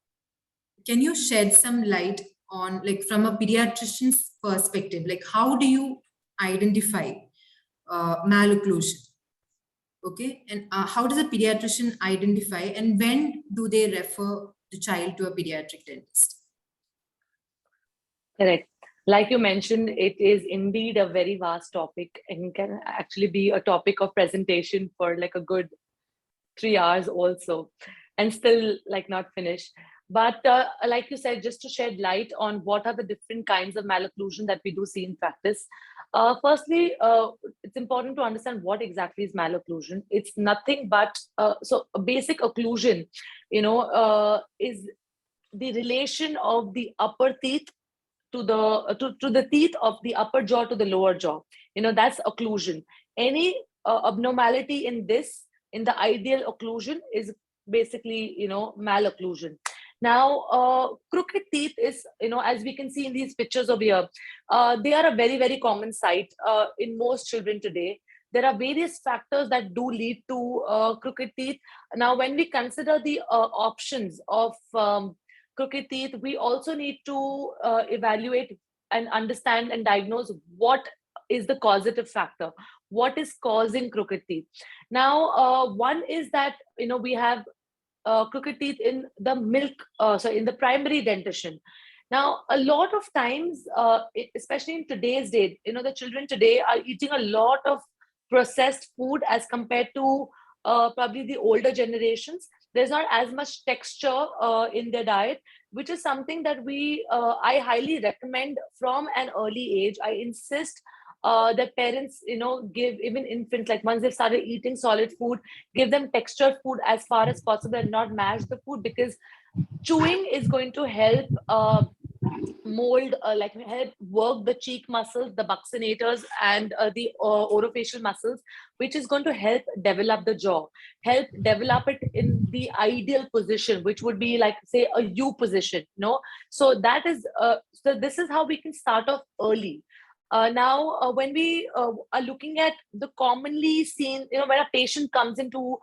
can you shed some light on, like, from a pediatrician's perspective, like, how do you identify malocclusion? Okay, and how does a pediatrician identify, and when do they refer the child to a pediatric dentist? Correct. Like you mentioned, it is indeed a very vast topic and can actually be a topic of presentation for like a good 3 hours also, and still like not finished. But like you said, just to shed light on what are the different kinds of malocclusion that we do see in practice. Firstly, it's important to understand what exactly is malocclusion. It's nothing but, so a basic occlusion, is the relation of the upper teeth to the teeth of the upper jaw to the lower jaw. That's occlusion. Any abnormality in this, in the ideal occlusion, is basically malocclusion. Now, crooked teeth is, as we can see in these pictures over here, they are a very, very common sight in most children today. There are various factors that do lead to crooked teeth. Now, when we consider the options of crooked teeth, we also need to evaluate and understand and diagnose what is the causative factor, what is causing crooked teeth. Now, one is that we have crooked teeth in the in the primary dentition. Now, a lot of times, especially in today's date, the children today are eating a lot of processed food as compared to probably the older generations. There's not as much texture in their diet, which is something that I highly recommend from an early age. I insist that parents, give even infants, like once they've started eating solid food, give them textured food as far as possible and not mash the food, because chewing is going to help mold, help work the cheek muscles, the buccinators, and the orofacial muscles, which is going to help develop the jaw, help develop it in the ideal position, which would be like, say, a U position. So that is so this is how we can start off early. Now, when we are looking at the commonly seen, when a patient comes in to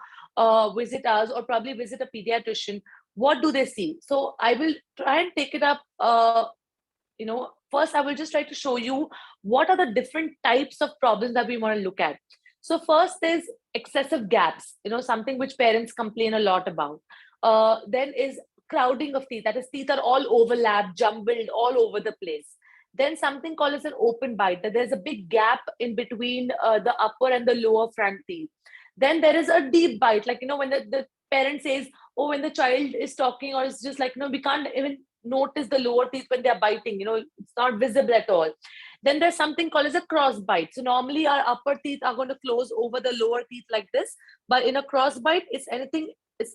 visit us or probably visit a pediatrician, what do they see? So I will try and take it up. First I will just try to show you what are the different types of problems that we want to look at. So first is excessive gaps, something which parents complain a lot about. Then is crowding of teeth, that is, teeth are all overlapped, jumbled all over the place. Then something called as an open bite, that there's a big gap in between the upper and the lower front teeth. Then there is a deep bite, like, when the parent says, oh, when the child is talking, or it's just like, we can't even notice the lower teeth when they're biting, it's not visible at all. Then there's something called as a cross bite. So normally our upper teeth are going to close over the lower teeth like this, but in a cross bite, it's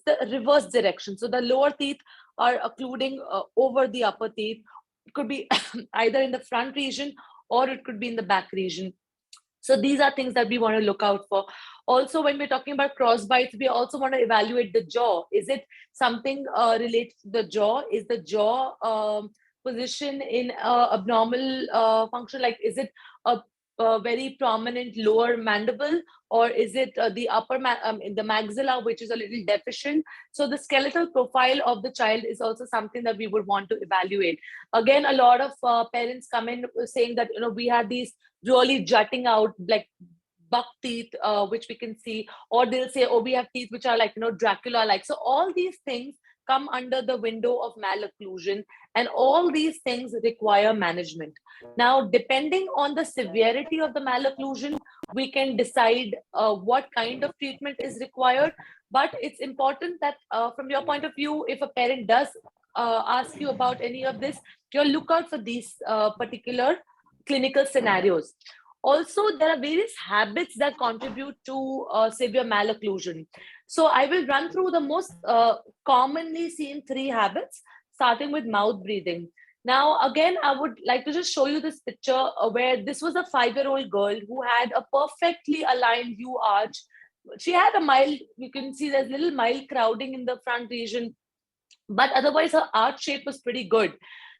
the reverse direction. So the lower teeth are occluding over the upper teeth. It could be either in the front region or it could be in the back region. So these are things that we want to look out for. Also, when we're talking about cross bites, we also want to evaluate the jaw. Is it something related to the jaw? Is the jaw position in abnormal function? Like, is it a very prominent lower mandible, or is it the upper in the maxilla, which is a little deficient? So the skeletal profile of the child is also something that we would want to evaluate. Again, a lot of parents come in saying that, we have these really jutting out, like buck teeth, which we can see, or they'll say, oh, we have teeth which are like, Dracula like. So all these things come under the window of malocclusion, and all these things require management. Now, depending on the severity of the malocclusion, we can decide what kind of treatment is required. But it's important that from your point of view, if a parent does ask you about any of this, you'll look out for these particular clinical scenarios. Also, there are various habits that contribute to severe malocclusion. So I will run through the most commonly seen 3 habits, starting with mouth breathing. Now, again, I would like to just show you this picture where this was a 5-year-old girl who had a perfectly aligned U arch. She had a mild, you can see there's little mild crowding in the front region, but otherwise her arch shape was pretty good.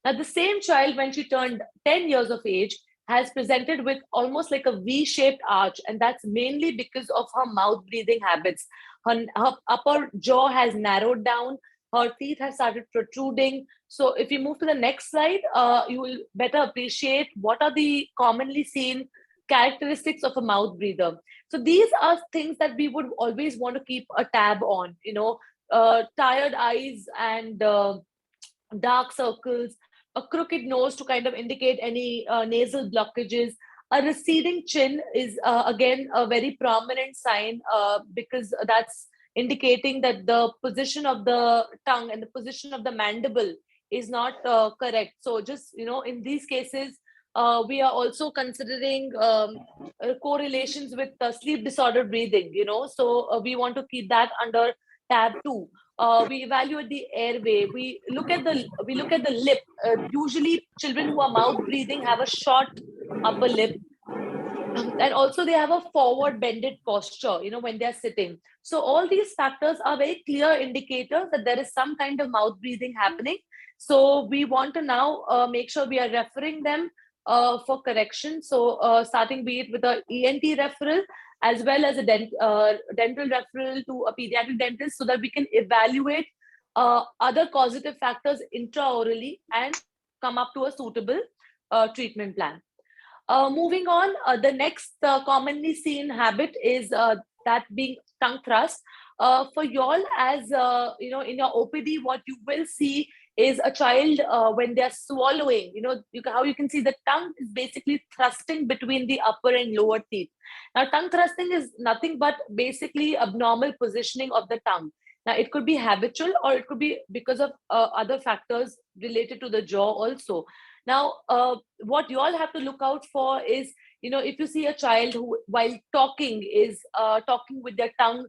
Now, the same child, when she turned 10 years of age, has presented with almost like a V-shaped arch, and that's mainly because of her mouth breathing habits. Her upper jaw has narrowed down, her teeth have started protruding. So if you move to the next slide, you will better appreciate what are the commonly seen characteristics of a mouth breather. So these are things that we would always want to keep a tab on, tired eyes and dark circles, a crooked nose to kind of indicate any nasal blockages. A receding chin is again a very prominent sign because that's indicating that the position of the tongue and the position of the mandible is not correct. So just, in these cases, we are also considering correlations with sleep disordered breathing, so we want to keep that under tab 2. We evaluate the airway. We look at the lip. Usually, children who are mouth breathing have a short upper lip, and also they have a forward bended posture. When they are sitting. So all these factors are very clear indicators that there is some kind of mouth breathing happening. So we want to now make sure we are referring them for correction. So starting be it with a ENT referral, as well as a dental referral to a pediatric dentist, so that we can evaluate other causative factors intraorally and come up to a suitable treatment plan. Moving on, the next commonly seen habit is that being tongue thrust. For y'all, as in your OPD, what you will see is a child when they're swallowing, how you can see the tongue is basically thrusting between the upper and lower teeth. Now, tongue thrusting is nothing but basically abnormal positioning of the tongue. Now, it could be habitual or it could be because of other factors related to the jaw also. Now, what you all have to look out for is, if you see a child who, while talking, is talking with their tongue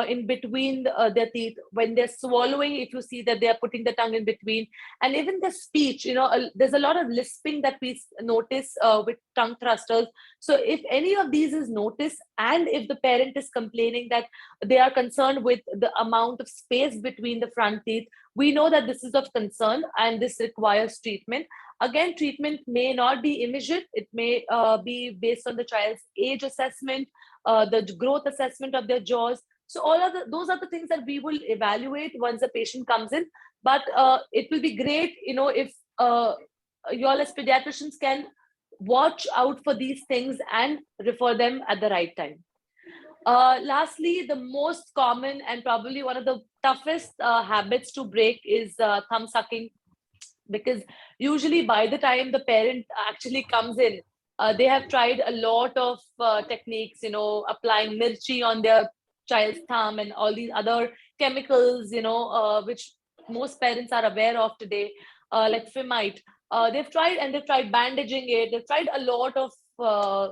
in between their teeth, when they're swallowing, if you see that they're putting the tongue in between, and even the speech, there's a lot of lisping that we notice with tongue thrusters. So if any of these is noticed, and if the parent is complaining that they are concerned with the amount of space between the front teeth, we know that this is of concern and this requires treatment. Again, treatment may not be immediate. It may be based on the child's age assessment, the growth assessment of their jaws. So all of those are the things that we will evaluate once the patient comes in. But it will be great, if you all as pediatricians can watch out for these things and refer them at the right time. Lastly, the most common and probably one of the toughest habits to break is thumb sucking, because usually by the time the parent actually comes in, they have tried a lot of techniques, applying mirchi on their child's thumb and all these other chemicals, which most parents are aware of today, like Fimite. They've tried bandaging it. They've tried a lot of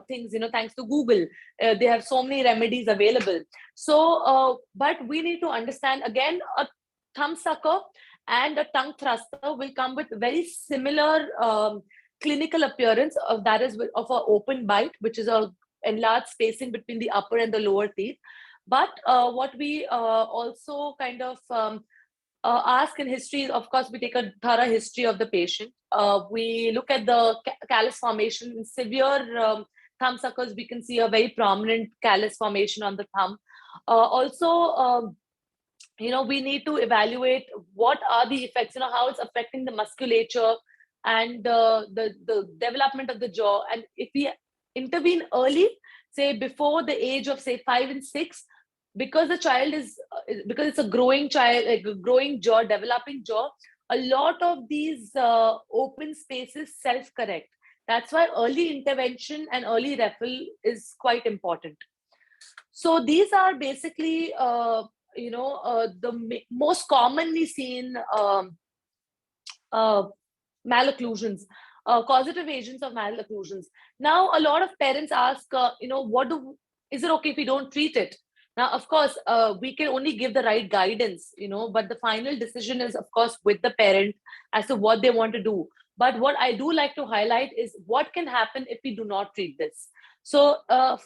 things, thanks to Google. They have so many remedies available. So, but we need to understand, again, a thumb sucker and a tongue thruster will come with very similar clinical appearance of that is of an open bite, which is a enlarged spacing between the upper and the lower teeth. But what we also kind of ask in history, of course, we take a thorough history of the patient. We look at the callus formation. In severe thumb suckers, we can see a very prominent callus formation on the thumb. Also, we need to evaluate what are the effects, how it's affecting the musculature and the development of the jaw. And if we intervene early, say before the age of, say, 5 and 6, because the child is because it's a growing child, like a growing jaw, developing jaw, a lot of these open spaces self-correct. That's why early intervention and early referral is quite important. So these are basically, the most commonly seen uh, malocclusions, causative agents of malocclusions. Now, a lot of parents ask, is it okay if we don't treat it? Now, of course, we can only give the right guidance, but the final decision is, of course, with the parent as to what they want to do. But what I do like to highlight is what can happen if we do not treat this. So,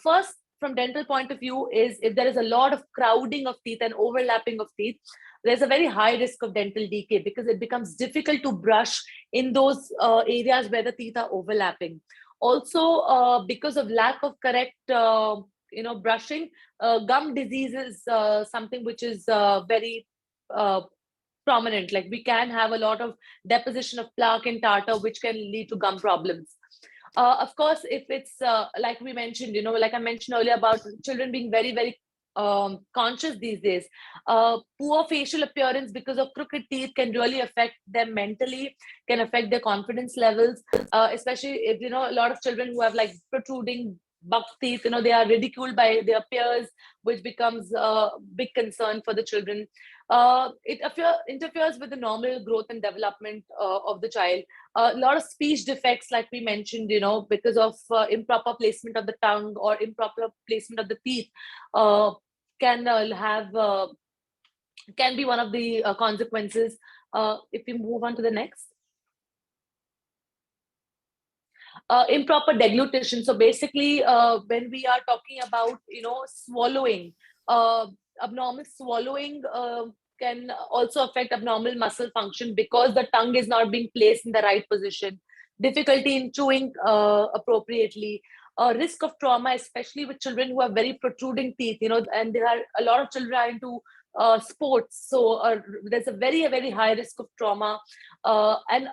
first, from dental point of view, is if there is a lot of crowding of teeth and overlapping of teeth, there's a very high risk of dental decay because it becomes difficult to brush in those areas where the teeth are overlapping. Also, because of lack of correct brushing, gum disease is something which is very prominent. Like, we can have a lot of deposition of plaque and tartar, which can lead to gum problems. Of course, if it's like we mentioned, like I mentioned earlier about children being very, very conscious these days, poor facial appearance because of crooked teeth can really affect them mentally, can affect their confidence levels, especially if, a lot of children who have like protruding buck teeth, they are ridiculed by their peers, which becomes a big concern for the children. It interferes with the normal growth and development of the child. A lot of speech defects, like we mentioned, because of improper placement of the tongue or improper placement of the teeth, can be one of the consequences. If we move on to the next. Improper deglutition. So basically, when we are talking about, swallowing, abnormal swallowing can also affect abnormal muscle function because the tongue is not being placed in the right position, difficulty in chewing appropriately, risk of trauma, especially with children who have very protruding teeth, and there are a lot of children are into sports. So there's a very, very high risk of trauma. And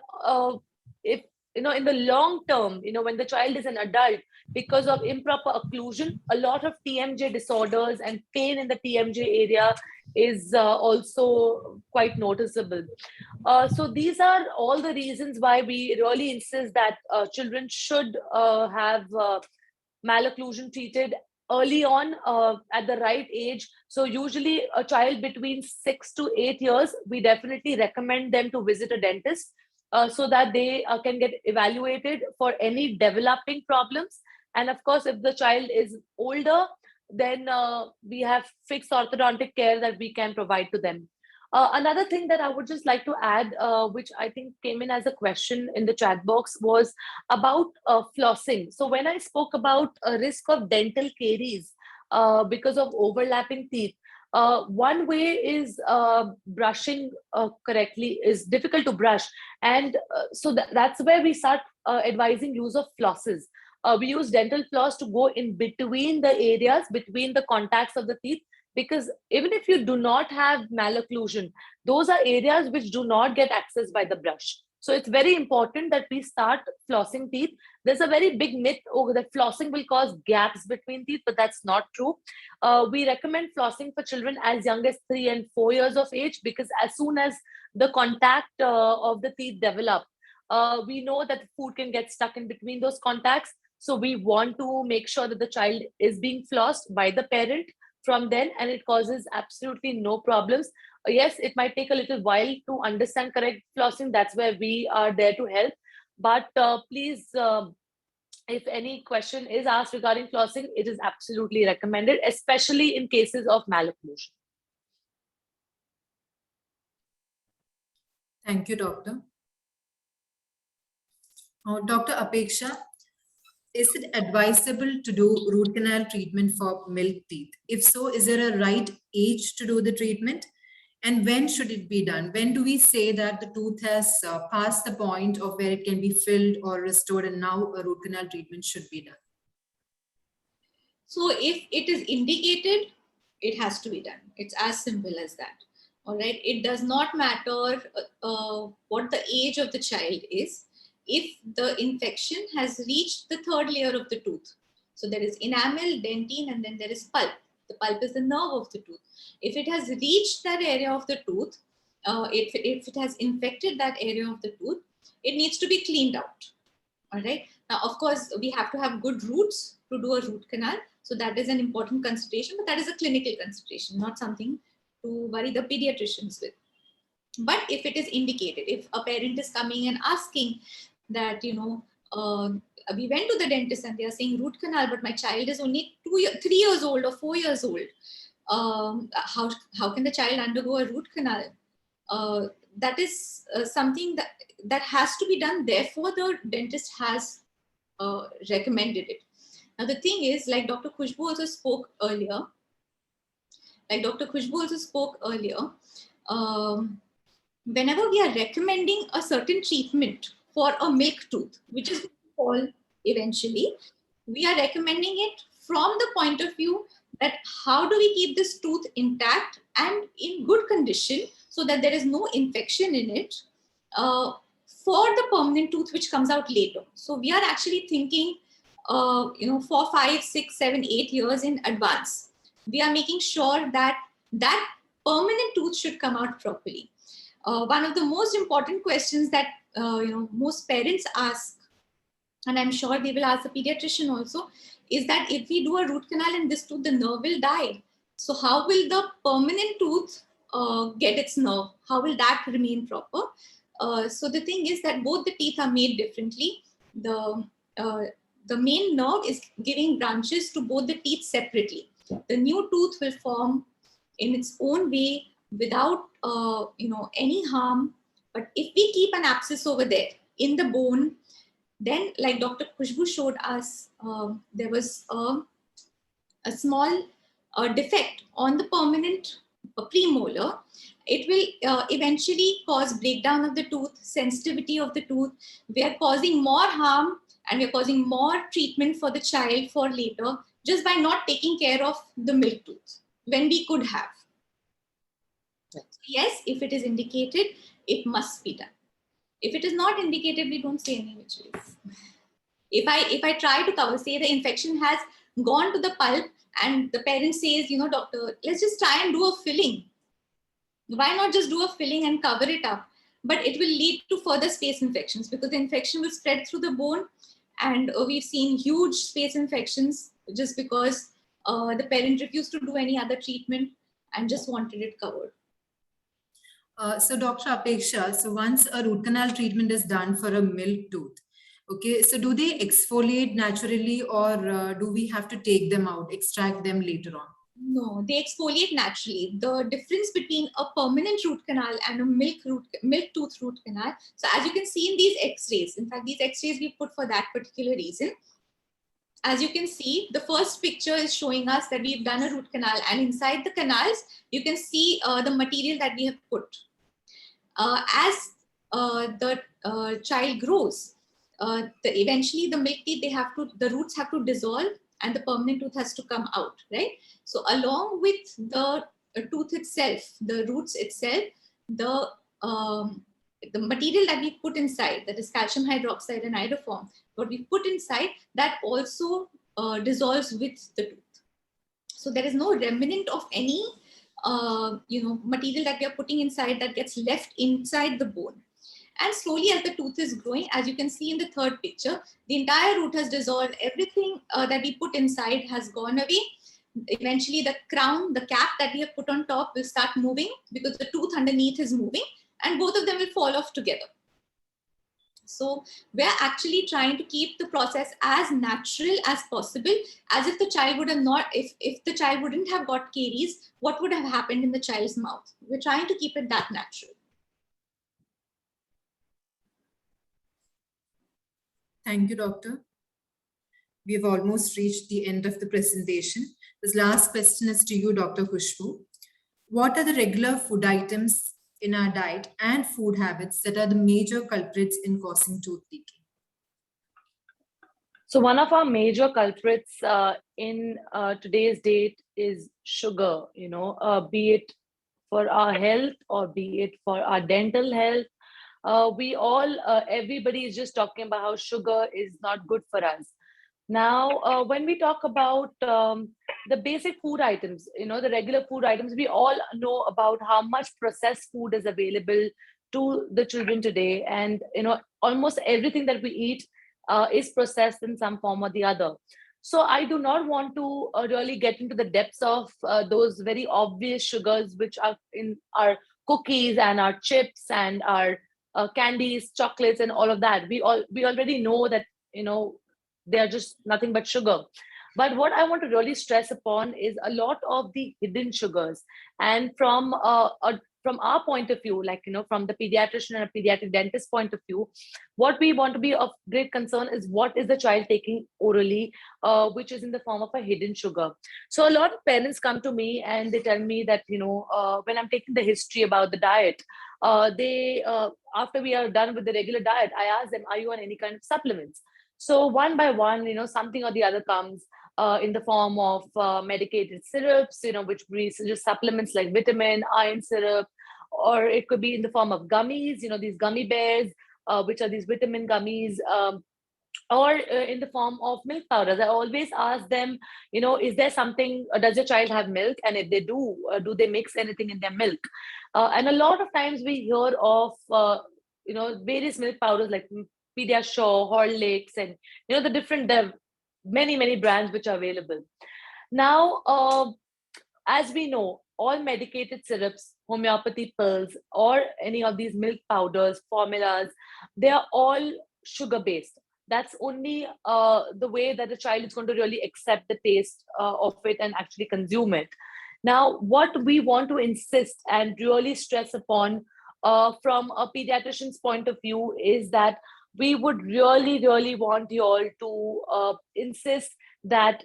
if, in the long term, when the child is an adult, because of improper occlusion, a lot of TMJ disorders and pain in the TMJ area is also quite noticeable. So these are all the reasons why we really insist that children should have malocclusion treated early on at the right age. So usually a child between 6 to 8 years, we definitely recommend them to visit a dentist so that they can get evaluated for any developing problems. And of course, if the child is older, then we have fixed orthodontic care that we can provide to them. Another thing that I would just like to add, which I think came in as a question in the chat box, was about flossing. So when I spoke about a risk of dental caries because of overlapping teeth, one way is brushing correctly is difficult to brush. And so that's where we start advising use of flosses. We use dental floss to go in between the areas, between the contacts of the teeth, because even if you do not have malocclusion, those are areas which do not get accessed by the brush. So it's very important that we start flossing teeth. There's a very big myth that flossing will cause gaps between teeth, but that's not true. We recommend flossing for children as young as 3 and 4 years of age, because as soon as the contact of the teeth develop, we know that food can get stuck in between those contacts. So we want to make sure that the child is being flossed by the parent from then, and it causes absolutely no problems. Yes, it might take a little while to understand correct flossing. That's where we are there to help. But please, if any question is asked regarding flossing, it is absolutely recommended, especially in cases of malocclusion. Thank you, Doctor. Dr. Apeksha, is it advisable to do root canal treatment for milk teeth? If so, is there a right age to do the treatment? And when should it be done? When do we say that the tooth has passed the point of where it can be filled or restored, and now a root canal treatment should be done? So if it is indicated, it has to be done. It's as simple as that. All right. It does not matter what the age of the child is. If the infection has reached the third layer of the tooth, so there is enamel, dentine, and then there is pulp. The pulp is the nerve of the tooth. If it has reached that area of the tooth, if it has infected that area of the tooth, it needs to be cleaned out. All right. Now, of course, we have to have good roots to do a root canal. So that is an important consideration, but that is a clinical consideration, not something to worry the pediatricians with. But if it is indicated, if a parent is coming and asking that, we went to the dentist and they are saying root canal, but my child is only 3 years old or 4 years old. How can the child undergo a root canal? That is something that has to be done. Therefore, the dentist has recommended it. Now, the thing is, like Dr. Khushbu also spoke earlier, whenever we are recommending a certain treatment for a milk tooth, which is called eventually, we are recommending it from the point of view that how do we keep this tooth intact and in good condition so that there is no infection in it for the permanent tooth which comes out later. So we are actually thinking, 4, 5, 6, 7, 8 years in advance. We are making sure that that permanent tooth should come out properly. One of the most important questions that most parents ask, and I'm sure they will ask the pediatrician also, is that if we do a root canal in this tooth, the nerve will die. So how will the permanent tooth get its nerve? How will that remain proper? So the thing is that both the teeth are made differently. The main nerve is giving branches to both the teeth separately. The new tooth will form in its own way without any harm. But if we keep an abscess over there in the bone, then like Dr. Khushbu showed us, there was a small defect on the permanent premolar. It will eventually cause breakdown of the tooth, sensitivity of the tooth. We are causing more harm and we're causing more treatment for the child for later just by not taking care of the milk tooth when we could have. Yes, if it is indicated, it must be done. If it is not indicated, we don't say any which ways. If I try to cover, say the infection has gone to the pulp and the parent says, doctor, let's just try and do a filling. Why not just do a filling and cover it up? But it will lead to further space infections because the infection will spread through the bone. And we've seen huge space infections just because the parent refused to do any other treatment and just wanted it covered. So Dr. Apeksha, so once a root canal treatment is done for a milk tooth, okay, so do they exfoliate naturally or do we have to take them out, extract them later on? No, they exfoliate naturally. The difference between a permanent root canal and a milk tooth root canal. So as you can see in these x-rays, in fact, these x-rays we put for that particular reason. As you can see, the first picture is showing us that we've done a root canal, and inside the canals, you can see the material that we have put. As the child grows, eventually the milk teeth, the roots have to dissolve and the permanent tooth has to come out, right? So along with the tooth itself, the roots itself, the material that we put inside, that is calcium hydroxide and iodoform, what we put inside, that also dissolves with the tooth. So there is no remnant of any material that we are putting inside that gets left inside the bone. And slowly as the tooth is growing, as you can see in the third picture, the entire root has dissolved. Everything that we put inside has gone away. Eventually the crown, the cap that we have put on top will start moving because the tooth underneath is moving and both of them will fall off together. So we're actually trying to keep the process as natural as possible, as if the child would have not, if the child wouldn't have got caries, what would have happened in the child's mouth? We're trying to keep it that natural. Thank you, doctor. We have almost reached the end of the presentation. This last question is to you, Dr. Khushbu. What are the regular food items in our diet and food habits that are the major culprits in causing tooth decay? So one of our major culprits in today's date is sugar, be it for our health or be it for our dental health. Everybody is just talking about how sugar is not good for us. Now, when we talk about the basic food items, the regular food items, we all know about how much processed food is available to the children today. And, almost everything that we eat is processed in some form or the other. So I do not want to really get into the depths of those very obvious sugars which are in our cookies and our chips and our candies, chocolates, and all of that. We already know that they are just nothing but sugar. But what I want to really stress upon is a lot of the hidden sugars. And from our point of view, like from the pediatrician and a pediatric dentist point of view, what we want to be of great concern is what is the child taking orally, which is in the form of a hidden sugar. So a lot of parents come to me and they tell me that when I'm taking the history about the diet, they after we are done with the regular diet, I ask them, are you on any kind of supplements? So one by one, something or the other comes in the form of medicated syrups, which we suggest supplements like vitamin, iron syrup, or it could be in the form of gummies, these gummy bears, which are these vitamin gummies, or in the form of milk powders. I always ask them, is there something, does your child have milk? And if they do they mix anything in their milk? And a lot of times we hear of, various milk powders like Pediasure, Horlicks, and the different many brands which are available. Now, as we know, all medicated syrups, homeopathy pills, or any of these milk powders, formulas, they are all sugar based. That's only the way that the child is going to really accept the taste of it and actually consume it. Now, what we want to insist and really stress upon from a pediatrician's point of view is that we would really want you all to insist that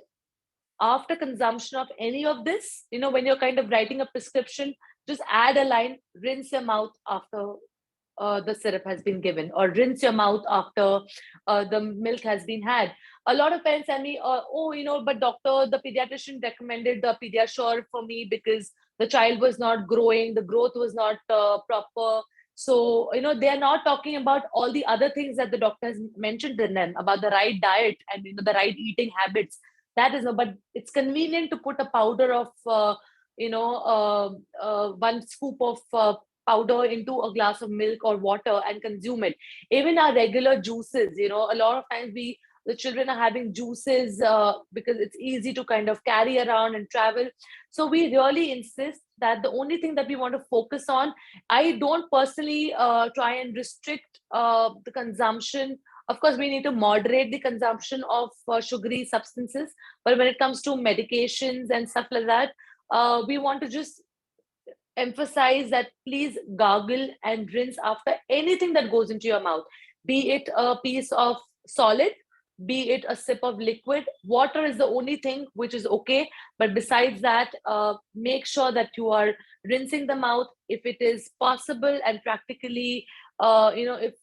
after consumption of any of this, when you're kind of writing a prescription, just add a line, rinse your mouth after the syrup has been given, or rinse your mouth after the milk has been had. A lot of parents tell me, but doctor, the pediatrician recommended the Pediasure for me because the child was not growing, the growth was not proper. So, they are not talking about all the other things that the doctor has mentioned in them about the right diet and, the right eating habits. That is no, but it's convenient to put a powder of, 1 scoop of powder into a glass of milk or water and consume it. Even our regular juices, a lot of times the children are having juices because it's easy to kind of carry around and travel. So we really insist that the only thing that we want to focus on, I don't personally try and restrict the consumption. Of course, we need to moderate the consumption of sugary substances. But when it comes to medications and stuff like that, we want to just emphasize that please gargle and rinse after anything that goes into your mouth, be it a piece of solid, be it a sip of liquid. Water is the only thing which is okay, but besides that, make sure that you are rinsing the mouth if it is possible, and practically, if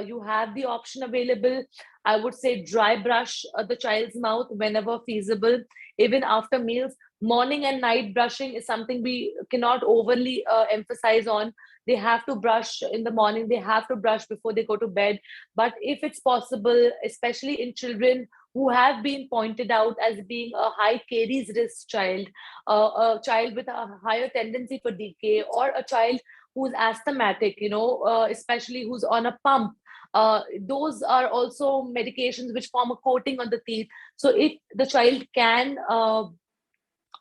you have the option available, I would say dry brush the child's mouth whenever feasible. Even after meals, morning and night brushing is something we cannot overly emphasize on. They have to brush in the morning, they have to brush before they go to bed. But if it's possible, especially in children who have been pointed out as being a high caries risk child, a child with a higher tendency for decay, or a child who's asthmatic, especially who's on a pump, those are also medications which form a coating on the teeth. So if the child can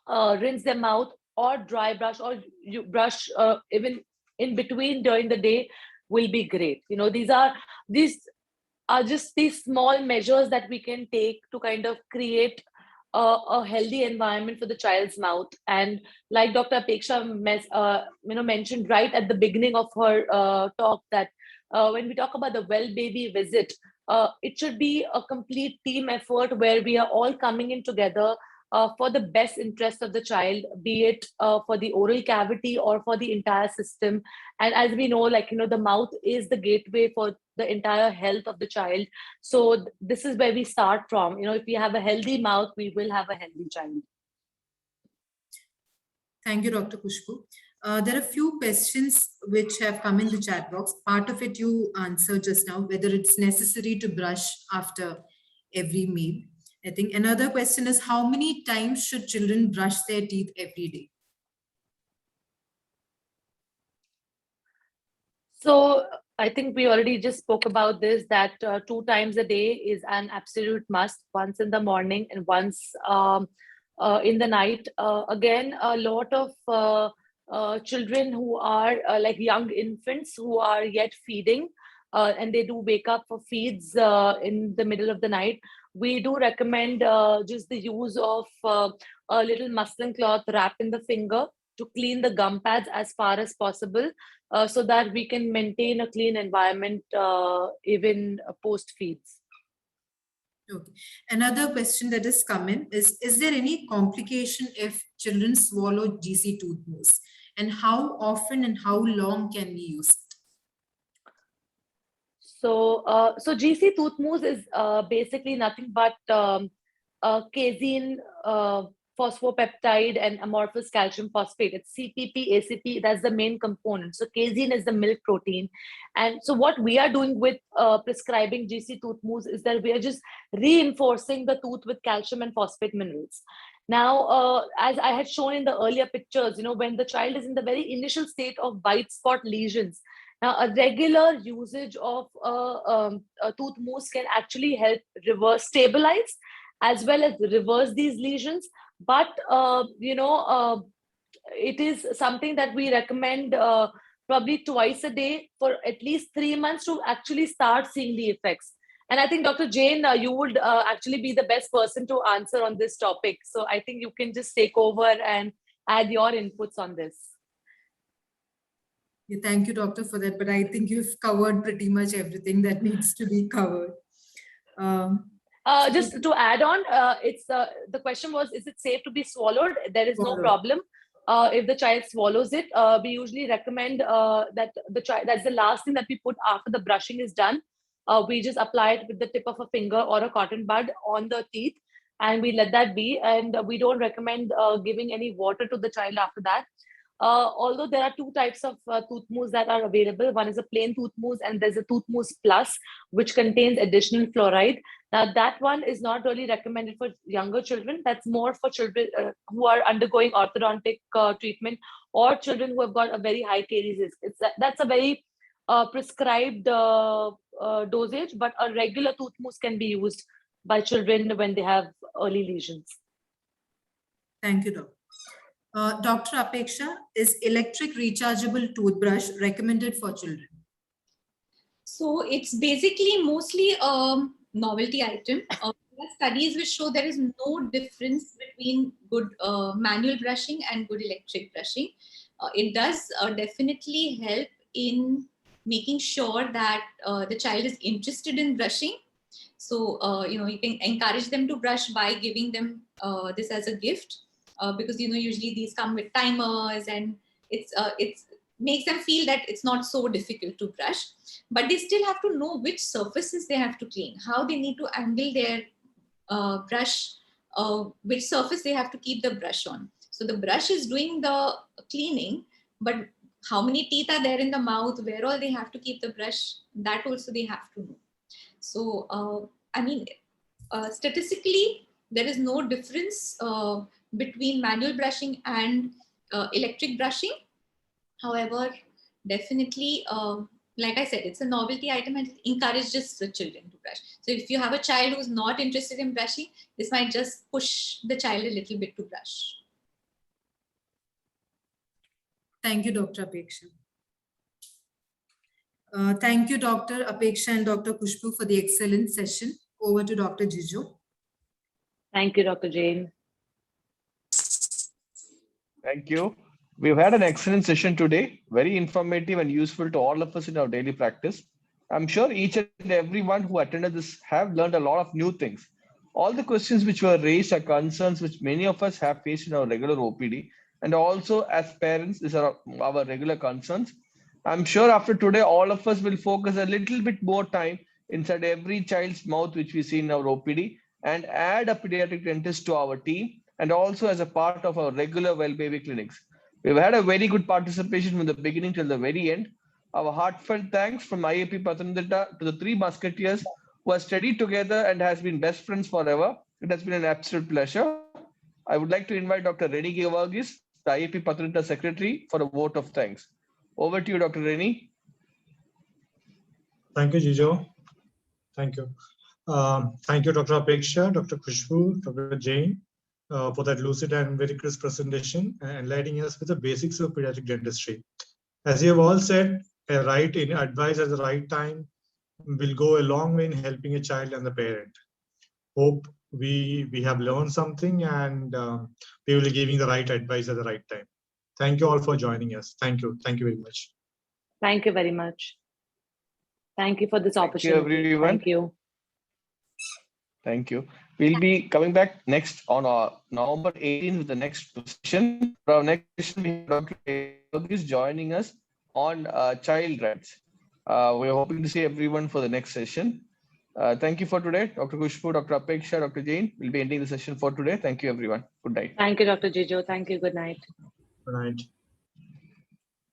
rinse their mouth or dry brush, or you brush even in between during the day, will be great. These are just these small measures that we can take to kind of create a healthy environment for the child's mouth. And like Dr. Apeksha mentioned right at the beginning of her talk, that when we talk about the well baby visit, it should be a complete team effort where we are all coming in together for the best interest of the child, be it for the oral cavity or for the entire system. And as we know, the mouth is the gateway for the entire health of the child. So this is where we start from. If we have a healthy mouth, we will have a healthy child. Thank you, Dr. Khushbu. There are a few questions which have come in the chat box. Part of it you answered just now, whether it's necessary to brush after every meal. I think another question is, how many times should children brush their teeth every day? So I think we already just spoke about this, that 2 times a day is an absolute must, once in the morning and once in the night. Again, a lot of children who are like young infants who are yet feeding, and they do wake up for feeds in the middle of the night. We do recommend just the use of a little muslin cloth wrapped in the finger to clean the gum pads as far as possible, so that we can maintain a clean environment even post feeds. Okay. Another question that has come in is there any complication if children swallow GC tooth mousse? And how often and how long can we use it? So GC tooth mousse is basically nothing but casein, phosphopeptide, and amorphous calcium phosphate. It's CPP, ACP. That's the main component. So casein is the milk protein, and so what we are doing with prescribing GC tooth mousse is that we are just reinforcing the tooth with calcium and phosphate minerals. Now, as I had shown in the earlier pictures, when the child is in the very initial state of white spot lesions, now, a regular usage of a tooth mousse can actually help stabilize as well as reverse these lesions. But, it is something that we recommend probably twice a day for at least 3 months to actually start seeing the effects. And I think, Dr. Jain, you would actually be the best person to answer on this topic. So I think you can just take over and add your inputs on this. Yeah, thank you, doctor, for that. But I think you've covered pretty much everything that needs to be covered. Just to add on, it's the question was, is it safe to be swallowed? There is no problem. If the child swallows it, we usually recommend that that's the last thing that we put after the brushing is done. We just apply it with the tip of a finger or a cotton bud on the teeth, and we let that be. And we don't recommend giving any water to the child after that. Although there are 2 types of tooth mousse that are available. One is a plain tooth mousse, and there's a tooth mousse plus, which contains additional fluoride. Now, that one is not really recommended for younger children. That's more for children who are undergoing orthodontic treatment, or children who have got a very high caries risk. That's a very prescribed dosage, but a regular tooth mousse can be used by children when they have early lesions. Thank you, doctor. Dr. Apeksha, is electric rechargeable toothbrush recommended for children? So it's basically mostly a novelty item. There are studies which show there is no difference between good manual brushing and good electric brushing. It does definitely help in making sure that the child is interested in brushing. So, you can encourage them to brush by giving them this as a gift. Because usually these come with timers, and it's makes them feel that it's not so difficult to brush, but they still have to know which surfaces they have to clean, how they need to angle their brush, which surface they have to keep the brush on. So the brush is doing the cleaning, but how many teeth are there in the mouth, where all they have to keep the brush, that also they have to know. So statistically, there is no difference between manual brushing and electric brushing. However, definitely, like I said, it's a novelty item and it encourages the children to brush. So if you have a child who's not interested in brushing, this might just push the child a little bit to brush. Thank you, Dr. Apeksha. Thank you, Dr. Apeksha and Dr. Khushbu, for the excellent session. Over to Dr. Jijo. Thank you, Dr. Jain. Thank you. We've had an excellent session today, very informative and useful to all of us in our daily practice. I'm sure each and everyone who attended this have learned a lot of new things. All the questions which were raised are concerns which many of us have faced in our regular OPD, and also as parents, these are our regular concerns. I'm sure after today, all of us will focus a little bit more time inside every child's mouth which we see in our OPD, and add a pediatric dentist to our team, and also as a part of our regular well baby clinics. We've had a very good participation from the beginning till the very end. Our heartfelt thanks from IAP Pathanamthitta to the 3 musketeers who are studied together and has been best friends forever. It has been an absolute pleasure. I would like to invite Dr. Reni Georgis, the IAP Pathanamthitta Secretary, for a vote of thanks. Over to you, Dr. Reni. Thank you, Jijo. Thank you. Thank you, Dr. Apeksha, Dr. Khushbu, Dr. Jain, for that lucid and very crisp presentation and enlightening us with the basics of pediatric dentistry. As you have all said, a right in advice at the right time will go a long way in helping a child and the parent. Hope we have learned something and we will be giving the right advice at the right time. Thank you all for joining us. Thank you. Thank you very much. Thank you very much. Thank you for this Thank you, opportunity. everyone. Thank you. Thank you. We'll be coming back next on November 18th with the next session. For our next session, we have Dr. Georgis joining us on child rights. We're hoping to see everyone for the next session. Thank you for today. Dr. Khushbu, Dr. Apeksha, Dr. Jain will be ending the session for today. Thank you, everyone. Good night. Thank you, Dr. Jijo. Thank you. Good night. Good night.